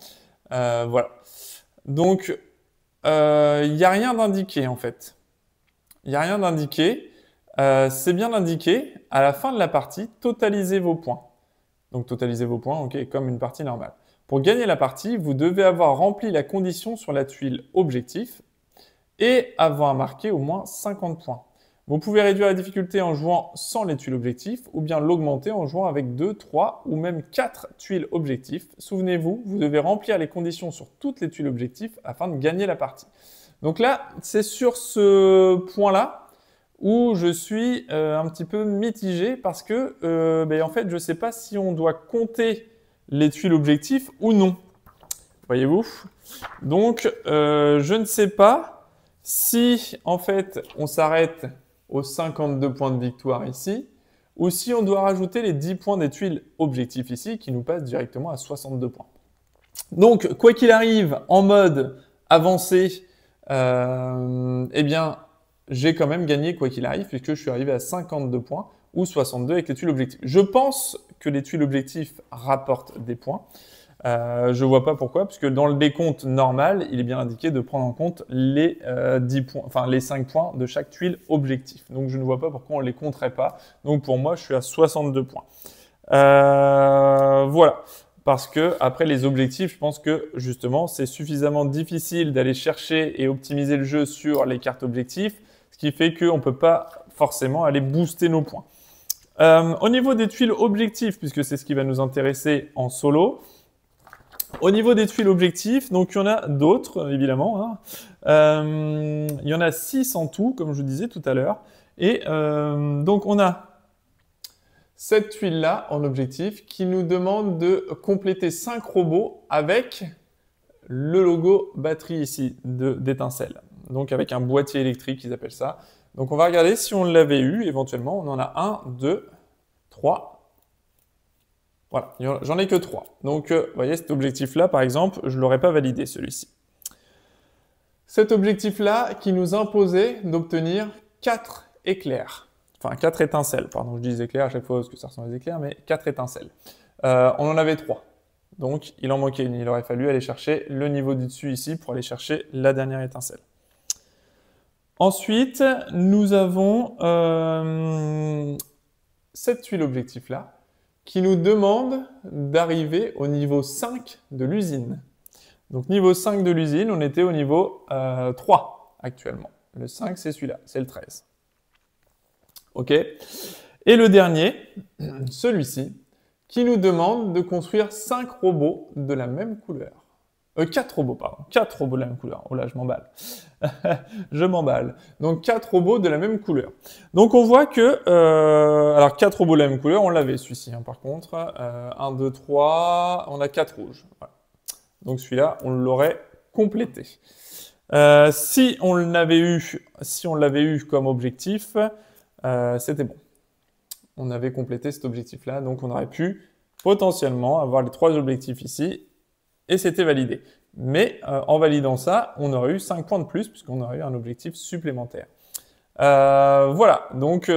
Voilà. Donc, il n'y a rien d'indiqué en fait. Il n'y a rien d'indiqué. C'est bien indiqué. À la fin de la partie, totalisez vos points. Donc, totalisez vos points, ok, comme une partie normale. Pour gagner la partie, vous devez avoir rempli la condition sur la tuile objectif et avoir marqué au moins 50 points. Vous pouvez réduire la difficulté en jouant sans les tuiles objectifs ou bien l'augmenter en jouant avec 2, 3 ou même 4 tuiles objectifs. Souvenez-vous, vous devez remplir les conditions sur toutes les tuiles objectifs afin de gagner la partie. Donc là, c'est sur ce point-là où je suis un petit peu mitigé parce que en fait, je ne sais pas si on doit compter les tuiles objectifs ou non. Voyez-vous? Donc, je ne sais pas si en fait on s'arrête aux 52 points de victoire ici, ou si on doit rajouter les 10 points des tuiles objectifs ici, qui nous passent directement à 62 points. Donc, quoi qu'il arrive, en mode avancé, eh bien, j'ai quand même gagné quoi qu'il arrive, puisque je suis arrivé à 52 points, ou 62 avec les tuiles objectifs. Je pense que les tuiles objectifs rapportent des points. Je ne vois pas pourquoi, puisque dans le décompte normal, il est bien indiqué de prendre en compte les 10 points, enfin les 5 points de chaque tuile objectif. Donc je ne vois pas pourquoi on ne les compterait pas. Donc pour moi, je suis à 62 points. Voilà. Parce que après les objectifs, je pense que justement, c'est suffisamment difficile d'aller chercher et optimiser le jeu sur les cartes objectifs, ce qui fait qu'on ne peut pas forcément aller booster nos points. Au niveau des tuiles objectifs, puisque c'est ce qui va nous intéresser en solo, au niveau des tuiles objectifs, donc il y en a d'autres, évidemment. Hein. Il y en a 6 en tout, comme je vous disais tout à l'heure. Et donc on a cette tuile-là en objectif qui nous demande de compléter 5 robots avec le logo batterie ici d'étincelle. Donc avec un boîtier électrique, ils appellent ça. Donc on va regarder si on l'avait eu, éventuellement. On en a 1, 2, 3. Voilà, j'en ai que 3. Donc, vous voyez, cet objectif-là, par exemple, je ne l'aurais pas validé, celui-ci. Cet objectif-là qui nous imposait d'obtenir 4 éclairs. Enfin, 4 étincelles, pardon, je dis éclairs à chaque fois parce que ça ressemble à des éclairs, mais 4 étincelles. On en avait 3. Donc, il en manquait une. Il aurait fallu aller chercher le niveau du dessus ici pour aller chercher la dernière étincelle. Ensuite, nous avons cette tuile objectif-là, qui nous demande d'arriver au niveau 5 de l'usine. Donc niveau 5 de l'usine, on était au niveau 3 actuellement. Le 5, c'est celui-là, c'est le 13. OK. Et le dernier, celui-ci, qui nous demande de construire 5 robots de la même couleur. 4 robots, pardon. 4 robots de la même couleur. Oh là, je m'emballe. Je m'emballe. Donc 4 robots de la même couleur. Donc on voit que... alors 4 robots de la même couleur, on l'avait celui-ci hein, par contre. 1, 2, 3, on a 4 rouges. Voilà. Donc celui-là, on l'aurait complété. Si on l'avait eu comme objectif, c'était bon. On avait complété cet objectif-là, donc on aurait pu potentiellement avoir les 3 objectifs ici, et c'était validé. Mais en validant ça, on aurait eu 5 points de plus, puisqu'on aurait eu un objectif supplémentaire. Voilà, donc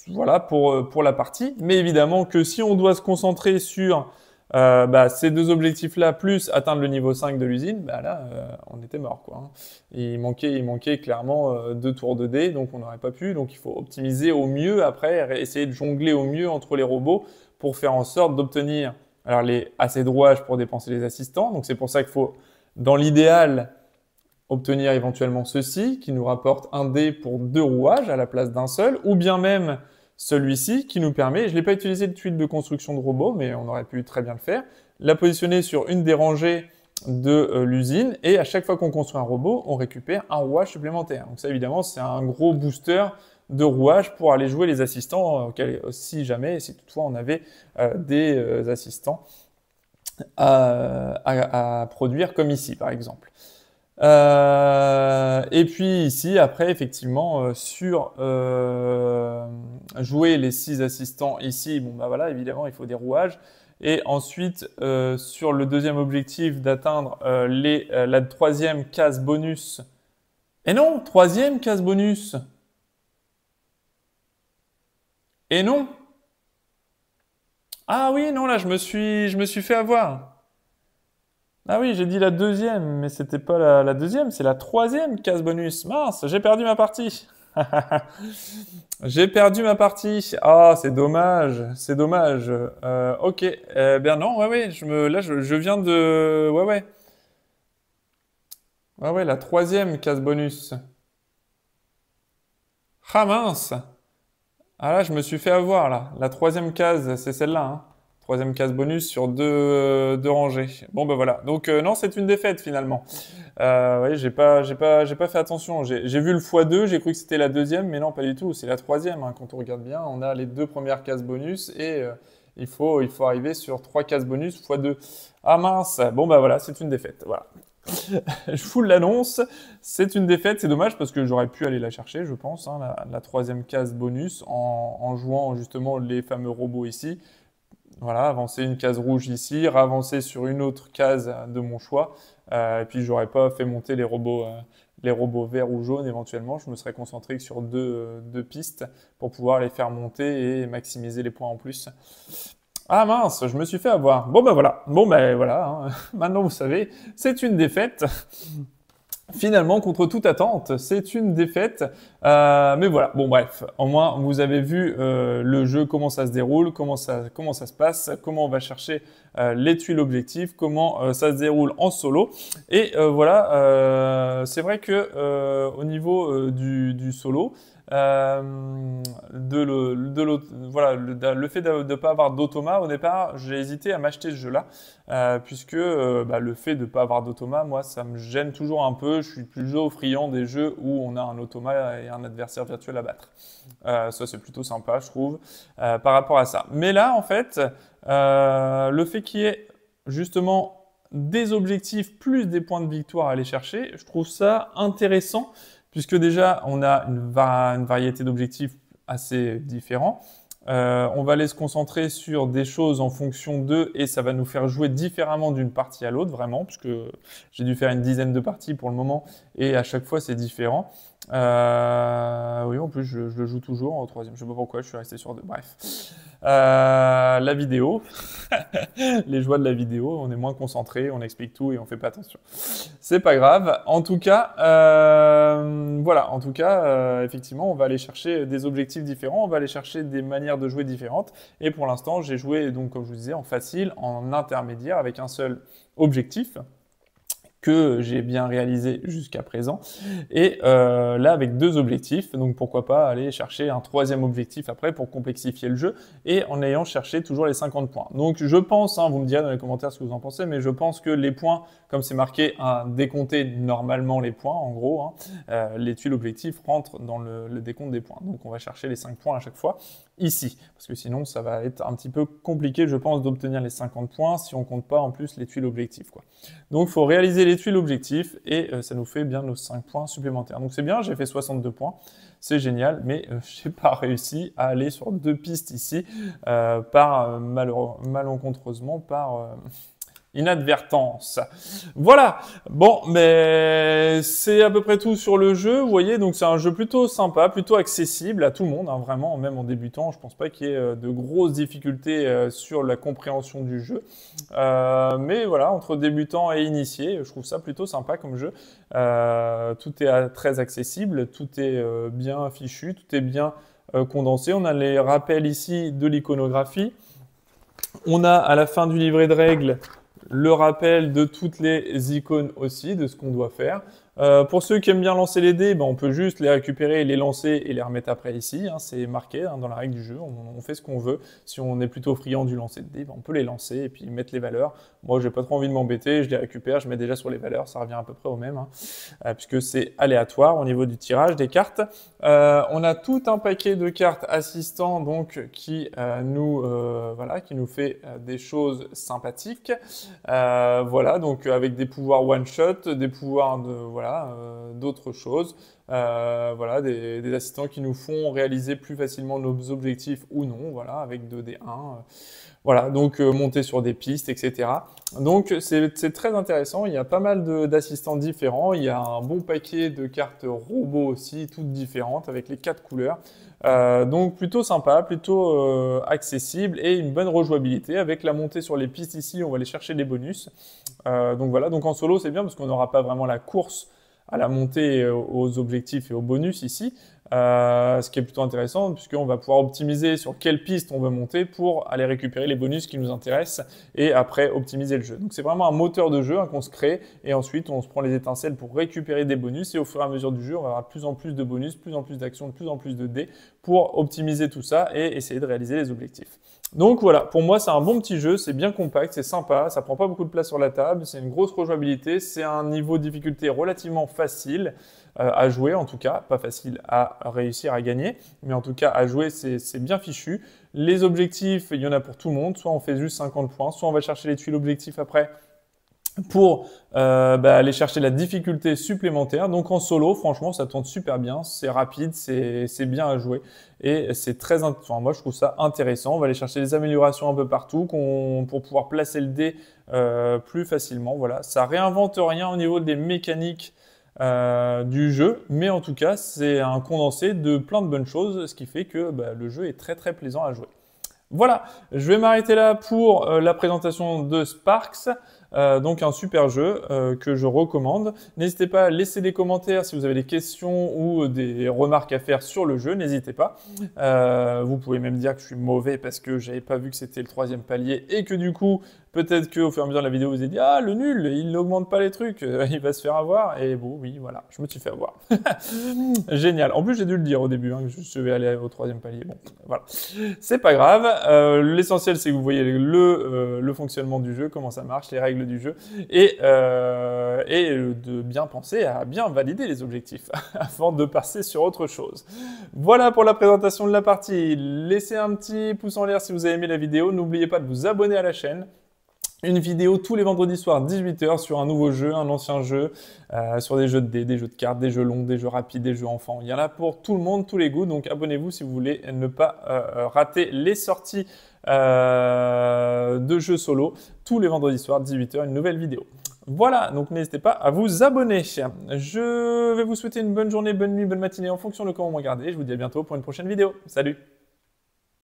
voilà pour la partie. Mais évidemment que si on doit se concentrer sur ces 2 objectifs-là, plus atteindre le niveau 5 de l'usine, là, on était mort, quoi. Hein. Il manquait clairement 2 tours de dés, donc on n'aurait pas pu. Donc il faut optimiser au mieux après, essayer de jongler au mieux entre les robots pour faire en sorte d'obtenir assez de rouages pour dépenser les assistants. Donc c'est pour ça qu'il faut, dans l'idéal, obtenir éventuellement ceci, qui nous rapporte un dé pour 2 rouages à la place d'un seul, ou bien même celui-ci qui nous permet, je n'ai pas utilisé de tuile de construction de robot, mais on aurait pu très bien le faire, la positionner sur une des rangées de l'usine, et à chaque fois qu'on construit un robot, on récupère un rouage supplémentaire. Donc ça, évidemment, c'est un gros booster de rouages pour aller jouer les assistants, si toutefois on avait des assistants à produire, comme ici, par exemple. Et puis ici, après, effectivement, sur jouer les 6 assistants ici, bon bah voilà, évidemment, il faut des rouages. Et ensuite, sur le deuxième objectif d'atteindre la 3e case bonus. Et non, 3e case bonus. Et non. Ah oui, non, là, je me suis fait avoir. Ah oui, j'ai dit la deuxième, mais c'était pas la deuxième, c'est la troisième case bonus. Mince, j'ai perdu ma partie. J'ai perdu ma partie. Ah, c'est dommage, c'est dommage. Ok, ben non, ouais, ouais, là, je viens de, ouais, ouais, ouais, ouais, la troisième case bonus. Ah mince. Ah là, je me suis fait avoir là. La troisième case, c'est celle-là, hein. Troisième case bonus sur deux rangées. Bon, ben voilà. Donc non, c'est une défaite finalement. Oui, j'ai pas fait attention. J'ai vu le x2, j'ai cru que c'était la deuxième, mais non, pas du tout. C'est la troisième, hein. Quand on regarde bien, on a les deux premières cases bonus et il faut arriver sur trois cases bonus x2. Ah mince. Bon, bah voilà, c'est une défaite. Voilà. Je vous l'annonce, c'est une défaite. C'est dommage parce que j'aurais pu aller la chercher, je pense, hein, la troisième case bonus en jouant justement les fameux robots ici. Voilà, avancer une case rouge ici, ravancer sur une autre case de mon choix. Et puis j'aurais pas fait monter les robots verts ou jaunes éventuellement. Je me serais concentré sur deux pistes pour pouvoir les faire monter et maximiser les points en plus. Ah mince, je me suis fait avoir. Bon ben voilà, hein. Maintenant vous savez, c'est une défaite. Finalement, contre toute attente, c'est une défaite. Mais voilà, bon bref, au moins vous avez vu le jeu, comment ça se déroule, comment ça se passe, comment on va chercher les tuiles objectifs, comment ça se déroule en solo. Et voilà, c'est vrai que au niveau du solo, voilà, le fait de ne pas avoir d'automa, au départ, j'ai hésité à m'acheter ce jeu-là, puisque bah, le fait de ne pas avoir d'automa, moi, ça me gêne toujours un peu. Je suis plutôt friand des jeux où on a un automa et un adversaire virtuel à battre. Ça, c'est plutôt sympa, je trouve, par rapport à ça. Mais là, en fait, le fait qu'il y ait justement des objectifs plus des points de victoire à aller chercher, je trouve ça intéressant puisque déjà on a une variété d'objectifs assez différents. On va aller se concentrer sur des choses en fonction d'eux et ça va nous faire jouer différemment d'une partie à l'autre, vraiment, puisque j'ai dû faire une dizaine de parties pour le moment et à chaque fois c'est différent. Oui, en plus je le joue toujours en troisième, je sais pas pourquoi, je suis resté sur deux, bref. La vidéo, les joies de la vidéo, on est moins concentré, on explique tout et on fait pas attention. C'est pas grave. En tout cas, voilà. En tout cas, effectivement, on va aller chercher des objectifs différents, on va aller chercher des manières de jouer différentes. Et pour l'instant, j'ai joué, donc, comme je vous disais, en facile, en intermédiaire, avec un seul objectif que j'ai bien réalisé jusqu'à présent. Et là, avec deux objectifs, donc pourquoi pas aller chercher un troisième objectif après pour complexifier le jeu, et en ayant cherché toujours les 50 points. Donc je pense, hein, vous me direz dans les commentaires ce que vous en pensez, mais je pense que les points, comme c'est marqué à décompter normalement les points, en gros, hein, les tuiles objectifs rentrent dans le décompte des points. Donc on va chercher les 5 points à chaque fois ici, parce que sinon ça va être un petit peu compliqué, je pense, d'obtenir les 50 points si on compte pas en plus les tuiles objectifs, quoi. Donc il faut réaliser les tuiles objectifs et ça nous fait bien nos 5 points supplémentaires. Donc c'est bien, j'ai fait 62 points, c'est génial, mais je n'ai pas réussi à aller sur deux pistes ici malencontreusement par inadvertance. Voilà. Bon, mais c'est à peu près tout sur le jeu. Vous voyez, donc c'est un jeu plutôt sympa, plutôt accessible à tout le monde, hein, vraiment, même en débutant. Je pense pas qu'il y ait de grosses difficultés sur la compréhension du jeu. Mais voilà, entre débutants et initiés, je trouve ça plutôt sympa comme jeu. Tout est très accessible, tout est bien fichu, tout est bien condensé. On a les rappels ici de l'iconographie. On a à la fin du livret de règles le rappel de toutes les icônes aussi, de ce qu'on doit faire. Pour ceux qui aiment bien lancer les dés, ben on peut juste les récupérer, les lancer et les remettre après ici. Hein, c'est marqué hein, dans la règle du jeu, on fait ce qu'on veut. Si on est plutôt friand du lancer de dés, ben on peut les lancer et puis mettre les valeurs. Moi, j'ai pas trop envie de m'embêter, je les récupère, je mets déjà sur les valeurs, ça revient à peu près au même, hein, puisque c'est aléatoire au niveau du tirage des cartes. On a tout un paquet de cartes assistants donc qui qui nous fait des choses sympathiques. Voilà, donc avec des pouvoirs one shot, des pouvoirs de d'autres choses. voilà, des assistants qui nous font réaliser plus facilement nos objectifs ou non, voilà, avec 2D1. Voilà, donc monter sur des pistes, etc. Donc c'est très intéressant, il y a pas mal d'assistants différents, il y a un bon paquet de cartes robots aussi, toutes différentes, avec les 4 couleurs. Donc plutôt sympa, plutôt accessible et une bonne rejouabilité. Avec la montée sur les pistes ici, on va aller chercher des bonus. Donc voilà, donc en solo c'est bien parce qu'on n'aura pas vraiment la course à la montée aux objectifs et aux bonus ici, ce qui est plutôt intéressant puisqu'on va pouvoir optimiser sur quelle piste on veut monter pour aller récupérer les bonus qui nous intéressent et après optimiser le jeu. Donc c'est vraiment un moteur de jeu qu'on se crée et ensuite on se prend les étincelles pour récupérer des bonus et au fur et à mesure du jeu on va avoir de plus en plus de bonus, plus en plus d'actions, de plus en plus de dés pour optimiser tout ça et essayer de réaliser les objectifs. Donc voilà, pour moi c'est un bon petit jeu, c'est bien compact, c'est sympa, ça prend pas beaucoup de place sur la table, c'est une grosse rejouabilité, c'est un niveau de difficulté relativement facile à jouer en tout cas, pas facile à réussir à gagner, mais en tout cas à jouer c'est bien fichu. Les objectifs, il y en a pour tout le monde, soit on fait juste 50 points, soit on va chercher les tuiles objectifs après pour aller chercher la difficulté supplémentaire. Donc en solo, franchement, ça tourne super bien, c'est rapide, c'est bien à jouer et c'est enfin, moi je trouve ça intéressant. On va aller chercher des améliorations un peu partout pour pouvoir placer le dé plus facilement. Voilà, ça réinvente rien au niveau des mécaniques du jeu, mais en tout cas, c'est un condensé de plein de bonnes choses, ce qui fait que le jeu est très très plaisant à jouer. Voilà, je vais m'arrêter là pour la présentation de Sparx. Donc un super jeu que je recommande. N'hésitez pas à laisser des commentaires si vous avez des questions ou des remarques à faire sur le jeu, n'hésitez pas. Vous pouvez même dire que je suis mauvais parce que j'avais pas vu que c'était le 3e palier et que du coup, peut-être qu'au fur et à mesure de la vidéo, vous avez dit « Ah, le nul, il n'augmente pas les trucs, il va se faire avoir. » Et bon, oui, voilà, je me suis fait avoir. Génial. En plus, j'ai dû le dire au début, que je vais aller au 3e palier. Bon, voilà. C'est pas grave. L'essentiel, c'est que vous voyez le fonctionnement du jeu, comment ça marche, les règles du jeu, et de bien penser à bien valider les objectifs avant de passer sur autre chose. Voilà pour la présentation de la partie. Laissez un petit pouce en l'air si vous avez aimé la vidéo. N'oubliez pas de vous abonner à la chaîne. Une vidéo tous les vendredis soirs 18 h sur un nouveau jeu, un ancien jeu, sur des jeux de dés, des jeux de cartes, des jeux longs, des jeux rapides, des jeux enfants. Il y en a pour tout le monde, tous les goûts, donc abonnez-vous si vous voulez ne pas rater les sorties de jeux solo. Tous les vendredis soirs 18 h une nouvelle vidéo. Voilà, donc n'hésitez pas à vous abonner. Je vais vous souhaiter une bonne journée, bonne nuit, bonne matinée en fonction de comment vous regardez. Je vous dis à bientôt pour une prochaine vidéo. Salut!